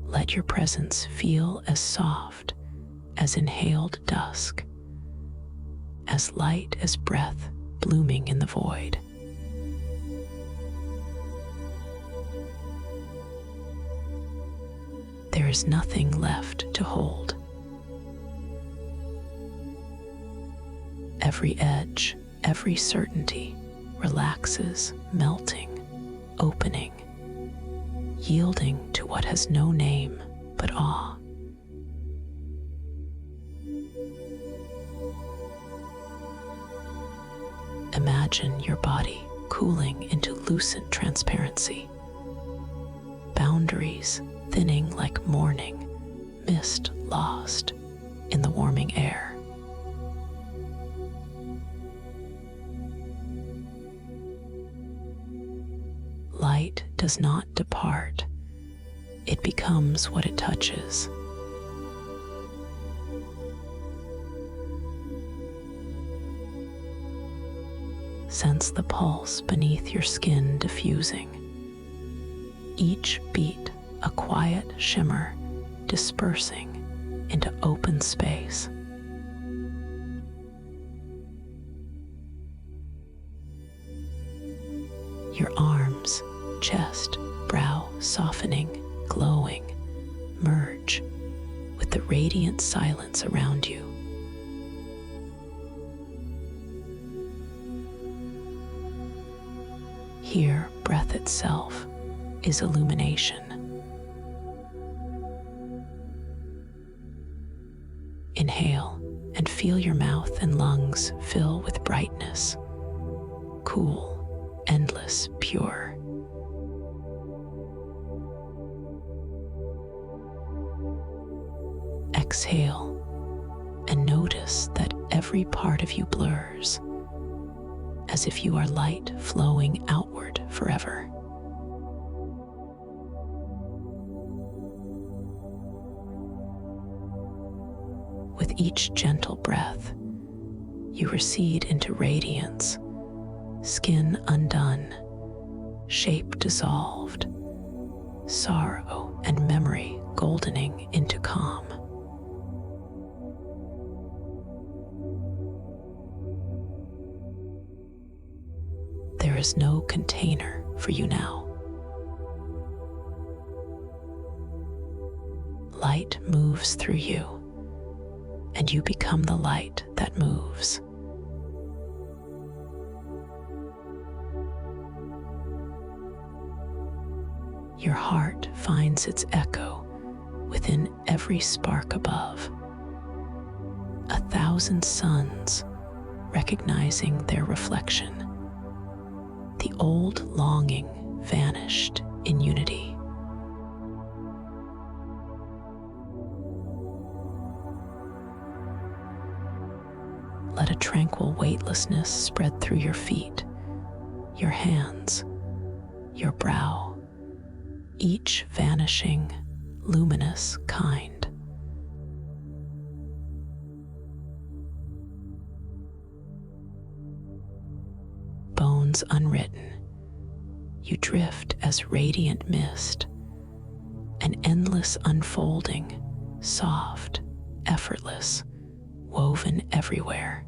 Let your presence feel as soft as inhaled dusk, as light as breath blooming in the void. There is nothing left to hold. Every edge, every certainty relaxes, melting, opening, yielding to what has no name but awe. Imagine your body cooling into lucent transparency, boundaries thinning like morning mist lost in the warming air. Light does not depart, it becomes what it touches. Sense the pulse beneath your skin diffusing, each beat a quiet shimmer dispersing into open space. Your arms, chest, brow softening, glowing, merge with the radiant silence around you. Here, breath itself is illumination. Inhale and feel your mouth and lungs fill with brightness, cool, endless, pure. Exhale and notice that every part of you blurs, as if you are light flowing outward forever. With each gentle breath, you recede into radiance, skin undone, shape dissolved, sorrow and memory goldening into calm. There is no container for you now. Light moves through you, and you become the light that moves. Your heart finds its echo within every spark above. 1,000 suns recognizing their reflection. The old longing vanished in unity. Let a tranquil weightlessness spread through your feet, your hands, your brow, each vanishing, luminous, kind. Bones unwritten, you drift as radiant mist, an endless unfolding, soft, effortless, woven everywhere.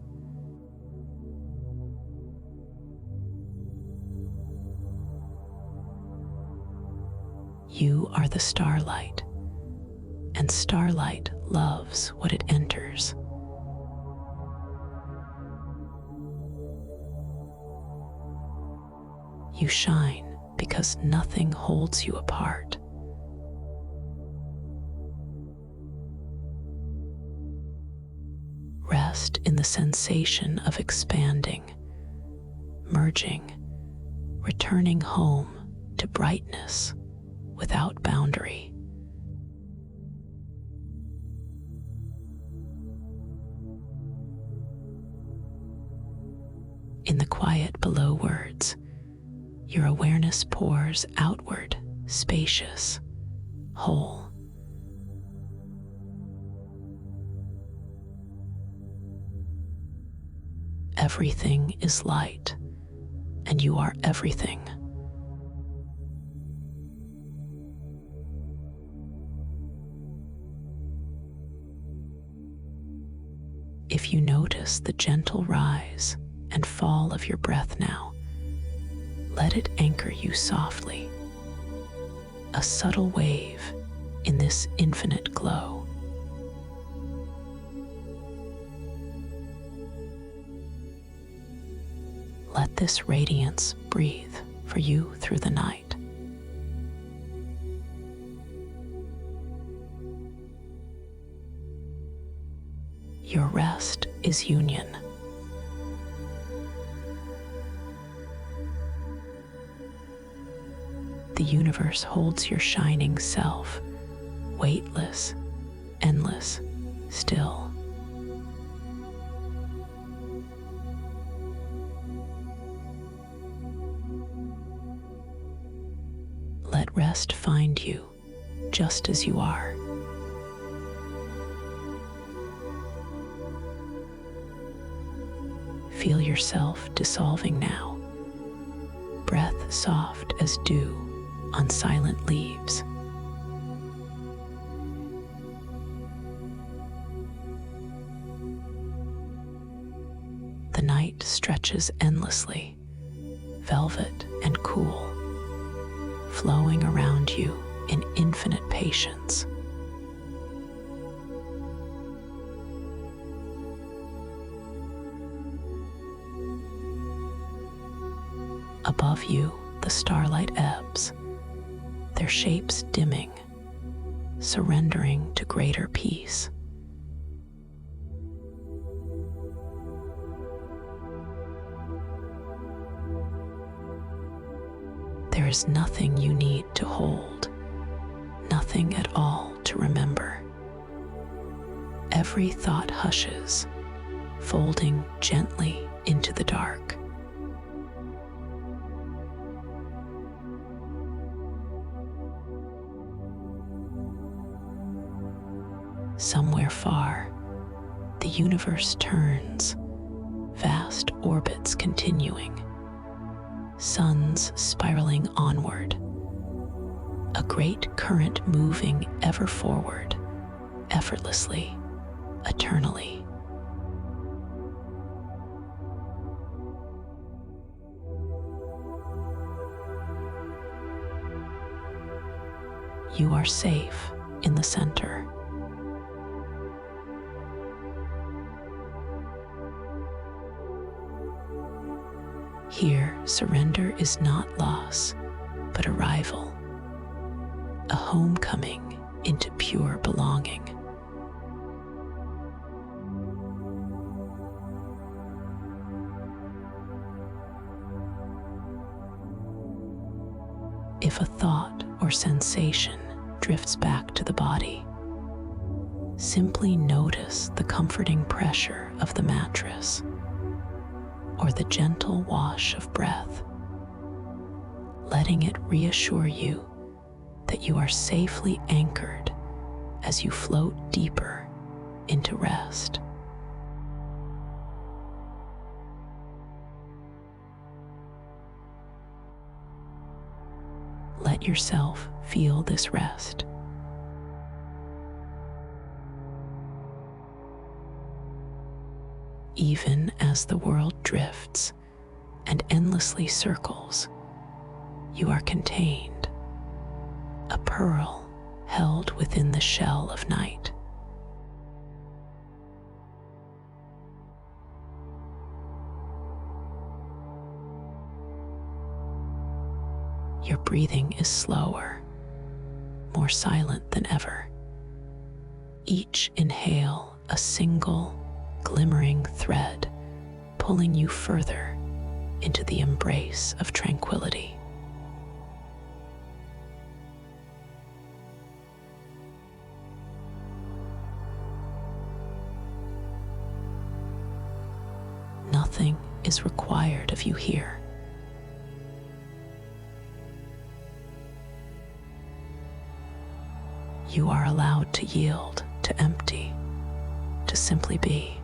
You are the starlight, and starlight loves what it enters. You shine because nothing holds you apart. Rest in the sensation of expanding, merging, returning home to brightness without boundary. In the quiet below words, your awareness pours outward, spacious, whole. Everything is light, and you are everything. If you notice the gentle rise and fall of your breath now, let it anchor you softly, a subtle wave in this infinite glow. Let this radiance breathe for you through the night. Your rest is union. The universe holds your shining self, weightless, endless, still. Let rest find you just as you are. Feel yourself dissolving now, breath soft as dew on silent leaves. The night stretches endlessly, velvet and cool, flowing around you in infinite patience. Above you, the starlight ebbs, their shapes dimming, surrendering to greater peace. There is nothing you need to hold, nothing at all to remember. Every thought hushes, folding gently into the dark. Somewhere far, the universe turns, vast orbits continuing, suns spiraling onward, a great current moving ever forward, effortlessly, eternally. You are safe in the center. Here, surrender is not loss, but arrival, a homecoming into pure belonging. If a thought or sensation drifts back to the body, simply notice the comforting pressure of the mattress or the gentle wash of breath, letting it reassure you that you are safely anchored as you float deeper into rest. Let yourself feel this rest. Even as the world drifts and endlessly circles, you are contained, a pearl held within the shell of night. Your breathing is slower, more silent than ever. Each inhale, a single, glimmering thread, pulling you further into the embrace of tranquility. Nothing is required of you here. You are allowed to yield, to empty, to simply be.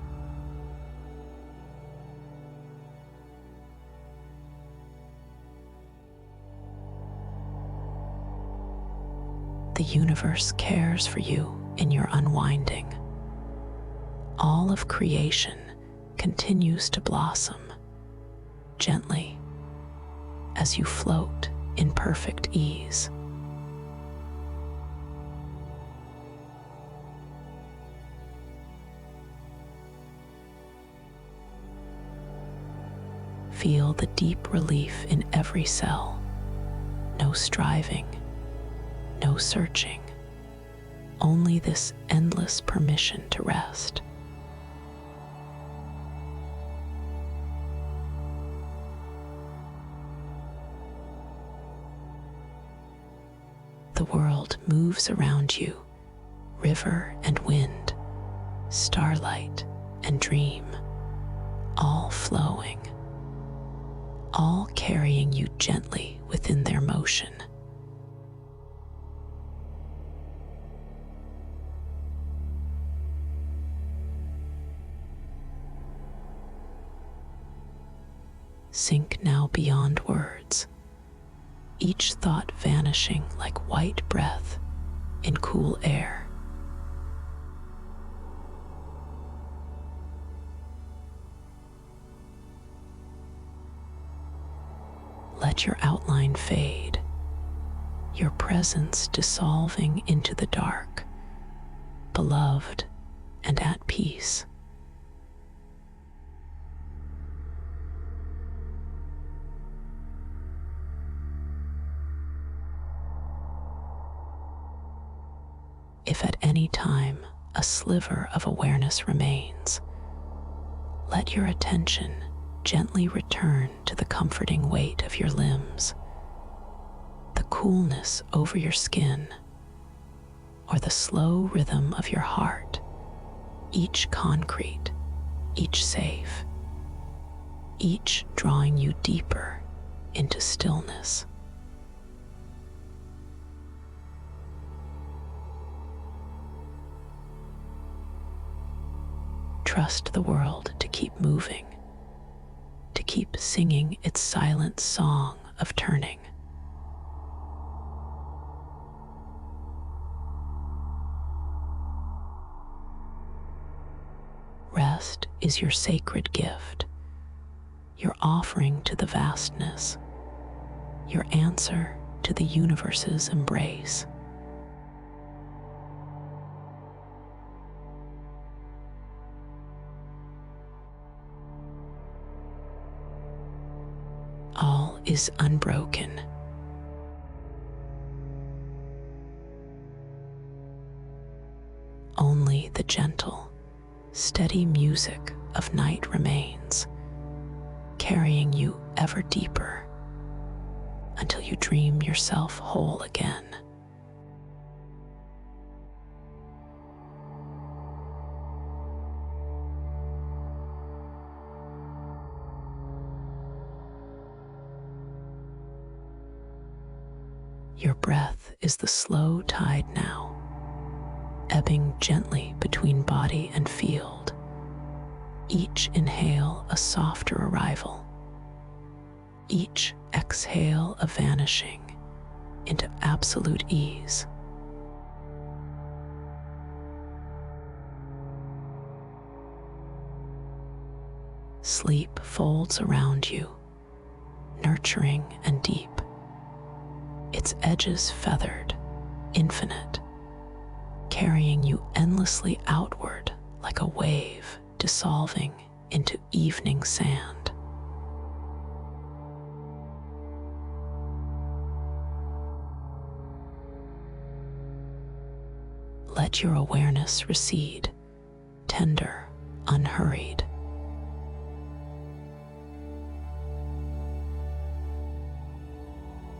The universe cares for you in your unwinding. All of creation continues to blossom gently as you float in perfect ease. Feel the deep relief in every cell. No striving, no searching, only this endless permission to rest. The world moves around you, river and wind, starlight and dream, all flowing, all carrying you gently within their motion. Sink now beyond words, each thought vanishing like white breath in cool air. Let your outline fade, your presence dissolving into the dark, beloved and at peace. If at any time a sliver of awareness remains, let your attention gently return to the comforting weight of your limbs, the coolness over your skin, or the slow rhythm of your heart, each concrete, each safe, each drawing you deeper into stillness. Trust the world to keep moving, to keep singing its silent song of turning. Rest is your sacred gift, your offering to the vastness, your answer to the universe's embrace. All is unbroken. Only the gentle, steady music of night remains, carrying you ever deeper until you dream yourself whole again. Your breath is the slow tide now, ebbing gently between body and field, each inhale a softer arrival, each exhale a vanishing into absolute ease. Sleep folds around you, nurturing and deep, its edges feathered, infinite carrying you endlessly outward like a wave dissolving into evening sand. Let your awareness recede, tender, unhurried.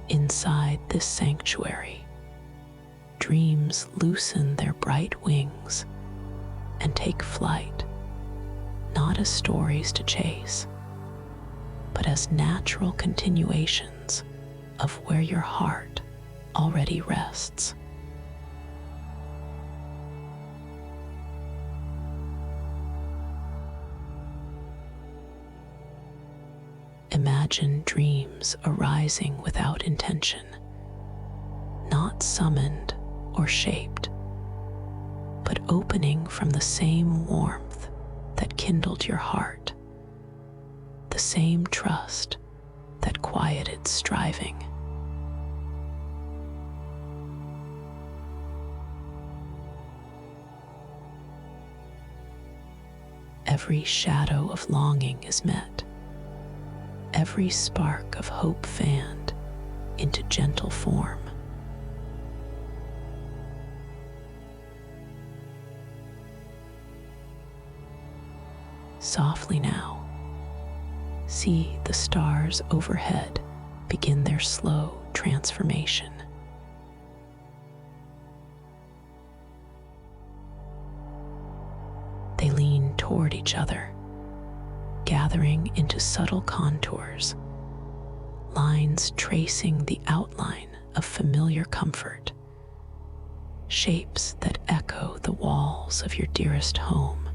Inside this sanctuary, dreams loosen their bright wings and take flight, not as stories to chase, but as natural continuations of where your heart already rests. Imagine dreams arising without intention, not summoned or shaped, but opening from the same warmth that kindled your heart, the same trust that quieted striving. Every shadow of longing is met, every spark of hope fanned into gentle form. Softly now, see the stars overhead begin their slow transformation. They lean toward each other, gathering into subtle contours, lines tracing the outline of familiar comfort, shapes that echo the walls of your dearest home,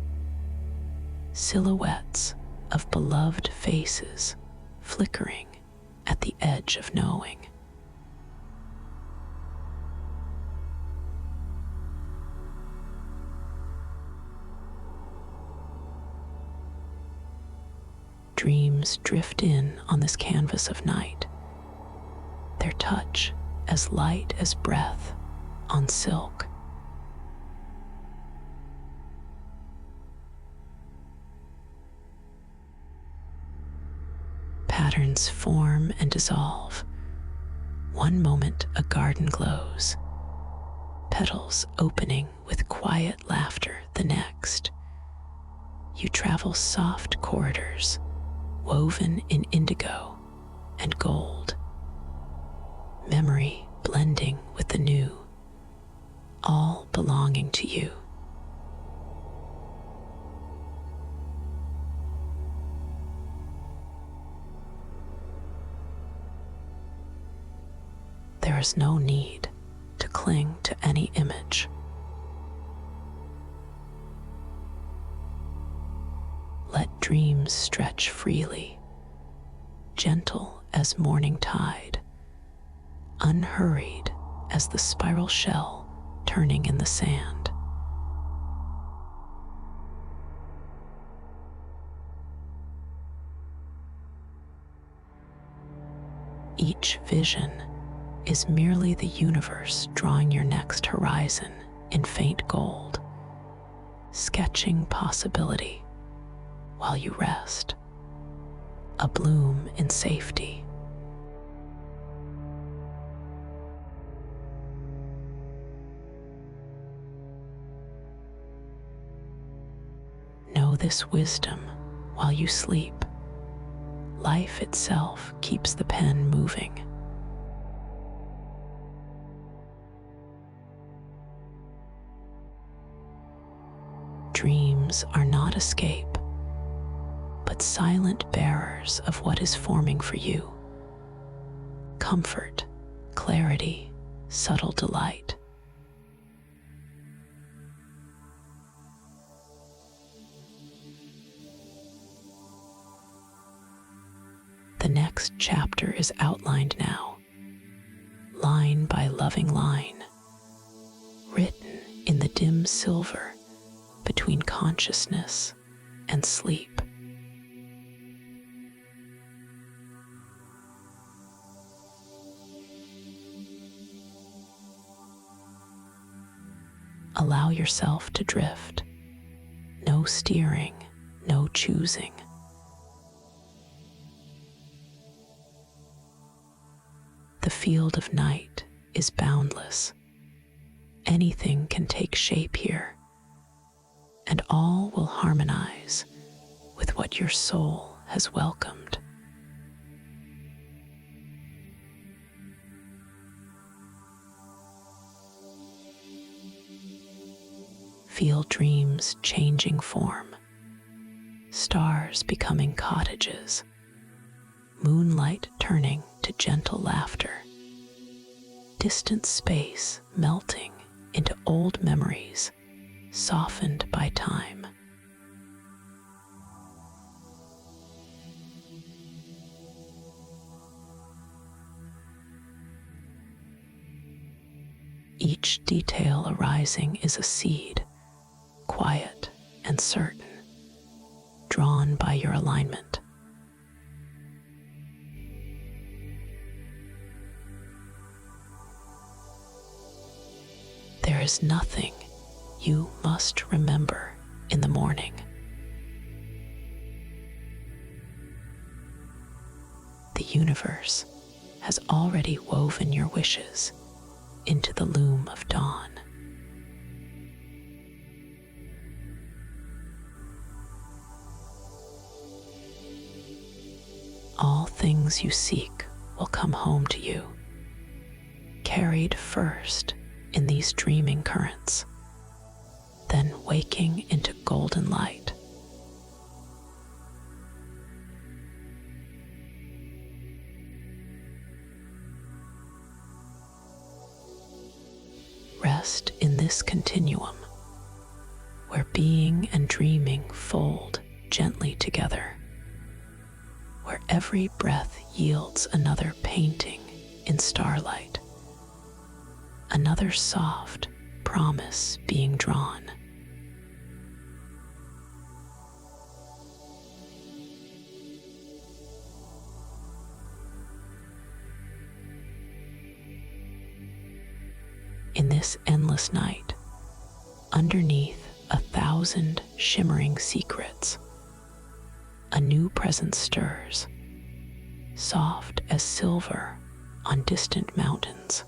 silhouettes of beloved faces flickering at the edge of knowing. Dreams drift in on this canvas of night, their touch as light as breath on silk. Patterns form and dissolve. One moment a garden glows, petals opening with quiet laughter the next. You travel soft corridors, woven in indigo and gold, memory blending with the new, all belonging to you. There is no need to cling to any image. Let dreams stretch freely, gentle as morning tide, unhurried as the spiral shell turning in the sand. Each vision is merely the universe drawing your next horizon in faint gold, sketching possibility while you rest, a bloom in safety. Know this wisdom while you sleep. Life itself keeps the pen moving. Dreams are not escape, but silent bearers of what is forming for you. Comfort, clarity, subtle delight. The next chapter is outlined now, line by loving line, written in the dim silver between consciousness and sleep. Allow yourself to drift. No steering, no choosing. The field of night is boundless. Anything can take shape here, and all will harmonize with what your soul has welcomed. Feel dreams changing form, stars becoming cottages, moonlight turning to gentle laughter, distant space melting into old memories softened by time. Each detail arising is a seed, quiet and certain, drawn by your alignment. There is nothing you must remember in the morning. The universe has already woven your wishes into the loom of dawn. All things you seek will come home to you, carried first in these dreaming currents, then waking into golden light. Rest in this continuum, where being and dreaming fold gently together, where every breath yields another painting in starlight, another soft promise being drawn. In this endless night, underneath 1,000 shimmering secrets, a new presence stirs, soft as silver on distant mountains.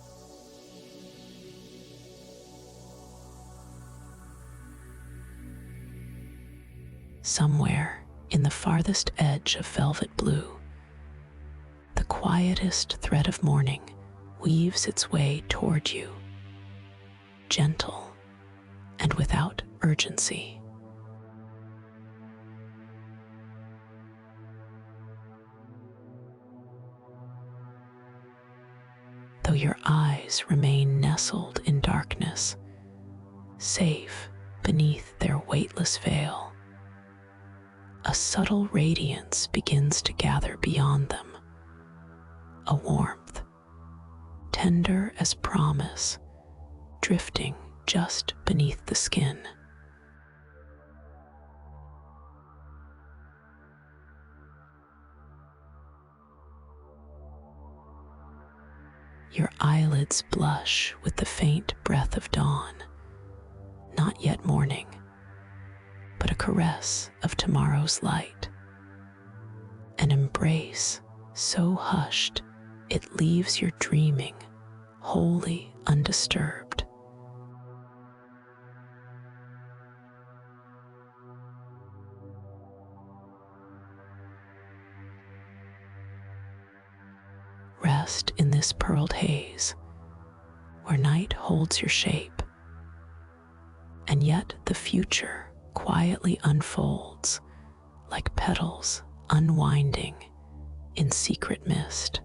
Somewhere in the farthest edge of velvet blue, the quietest thread of morning weaves its way toward you, gentle and without urgency. Though your eyes remain nestled in darkness, safe beneath their weightless veil, a subtle radiance begins to gather beyond them, a warmth, tender as promise, drifting just beneath the skin. Your eyelids blush with the faint breath of dawn, not yet morning, but a caress of tomorrow's light, an embrace so hushed it leaves your dreaming wholly undisturbed. Rest in this pearled haze, where night holds your shape, and yet the future quietly unfolds like petals unwinding in secret mist.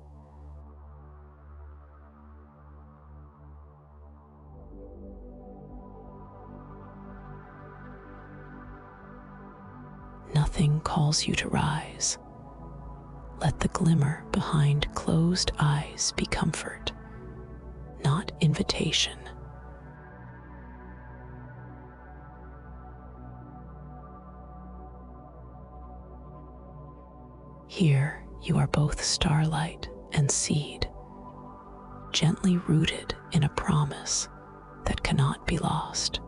Nothing calls you to rise. Let the glimmer behind closed eyes be comfort, not invitation. Here you are both starlight and seed, gently rooted in a promise that cannot be lost.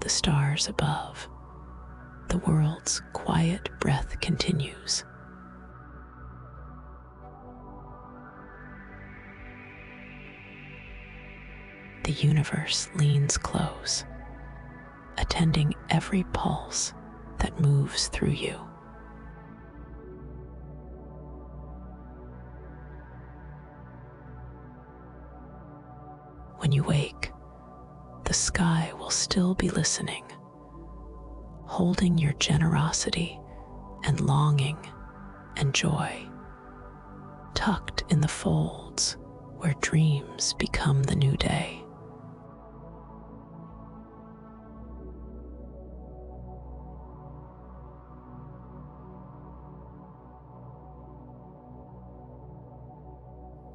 the stars above, the world's quiet breath continues. The universe leans close, attending every pulse that moves through you. When you wake, the sky will still be listening, holding your generosity and longing and joy, tucked in the folds where dreams become the new day.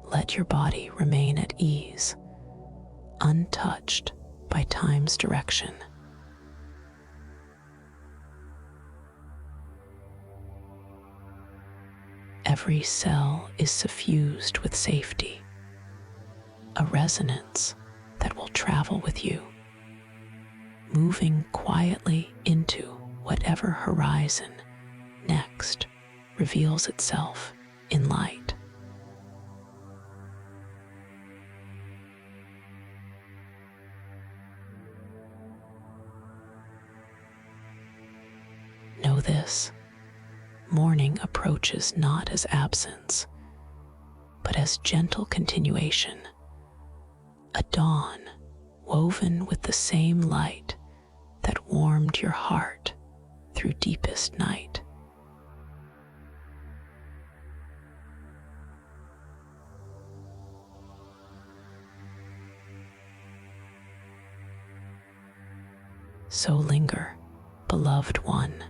Let your body remain at ease, untouched by time's direction. Every cell is suffused with safety, a resonance that will travel with you, moving quietly into whatever horizon next reveals itself in light. Know this: morning approaches not as absence, but as gentle continuation, a dawn woven with the same light that warmed your heart through deepest night. So linger, beloved one,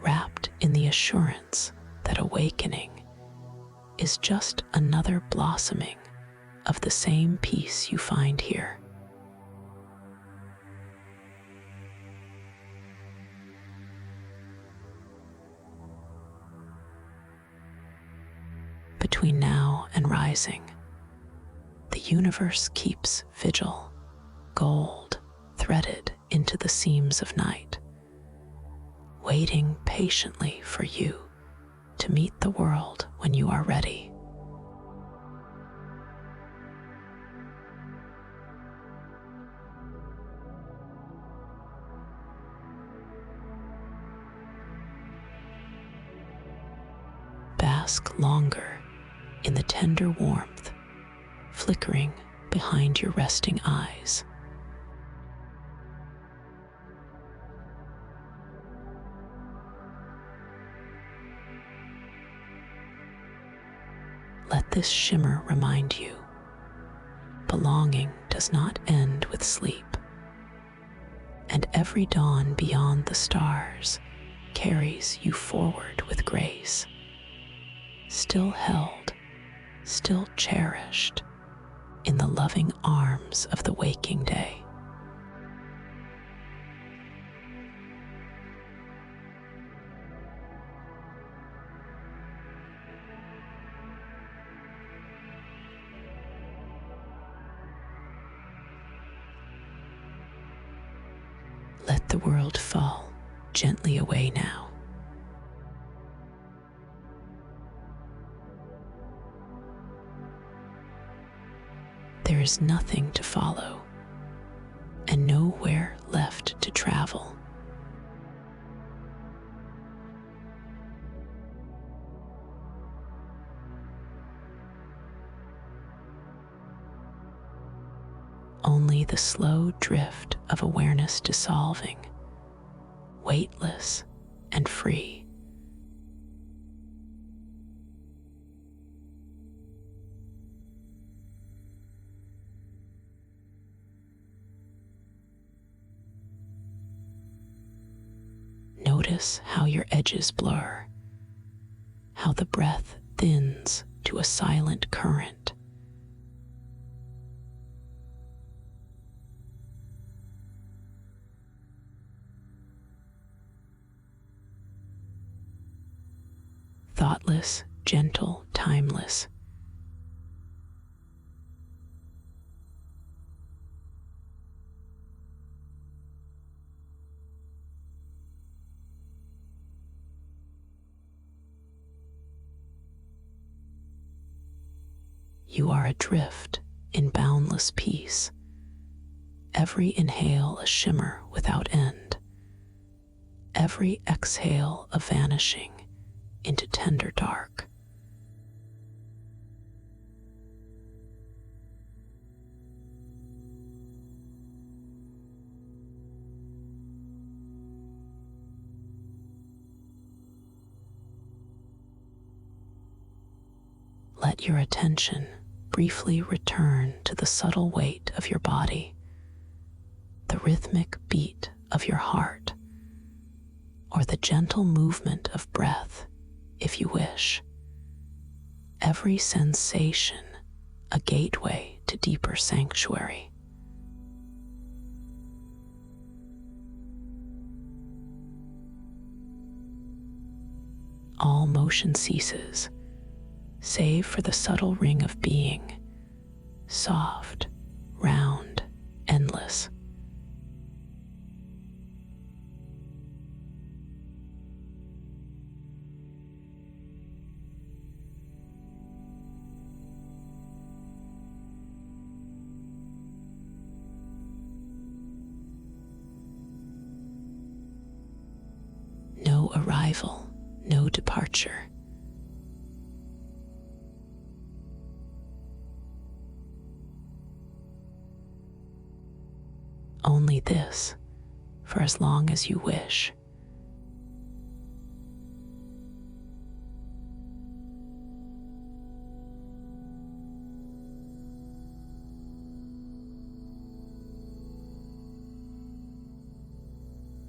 wrapped in the assurance that awakening is just another blossoming of the same peace you find here. Between now and rising, the universe keeps vigil, gold threaded into the seams of night, waiting patiently for you to meet the world when you are ready. Bask longer in the tender warmth flickering behind your resting eyes. Let this shimmer remind you, belonging does not end with sleep, and every dawn beyond the stars carries you forward with grace, still held, still cherished in the loving arms of the waking day. Let the world fall gently away now. There is nothing to follow and nowhere left to travel. Only the slow drift of awareness dissolving, weightless and free. Notice how your edges blur, how the breath thins to a silent current. Thoughtless, gentle, timeless. You are adrift in boundless peace, every inhale a shimmer without end, every exhale a vanishing into tender dark. Let your attention briefly return to the subtle weight of your body, the rhythmic beat of your heart, or the gentle movement of breath, if you wish. Every sensation a gateway to deeper sanctuary. All motion ceases, save for the subtle ring of being, soft, round, endless. No arrival, no departure. Only this, for as long as you wish.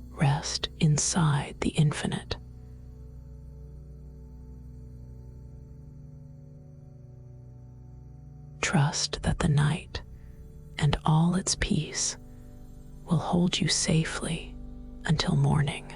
Rest inside the infinite. Trust that the night and all its peace will hold you safely until morning.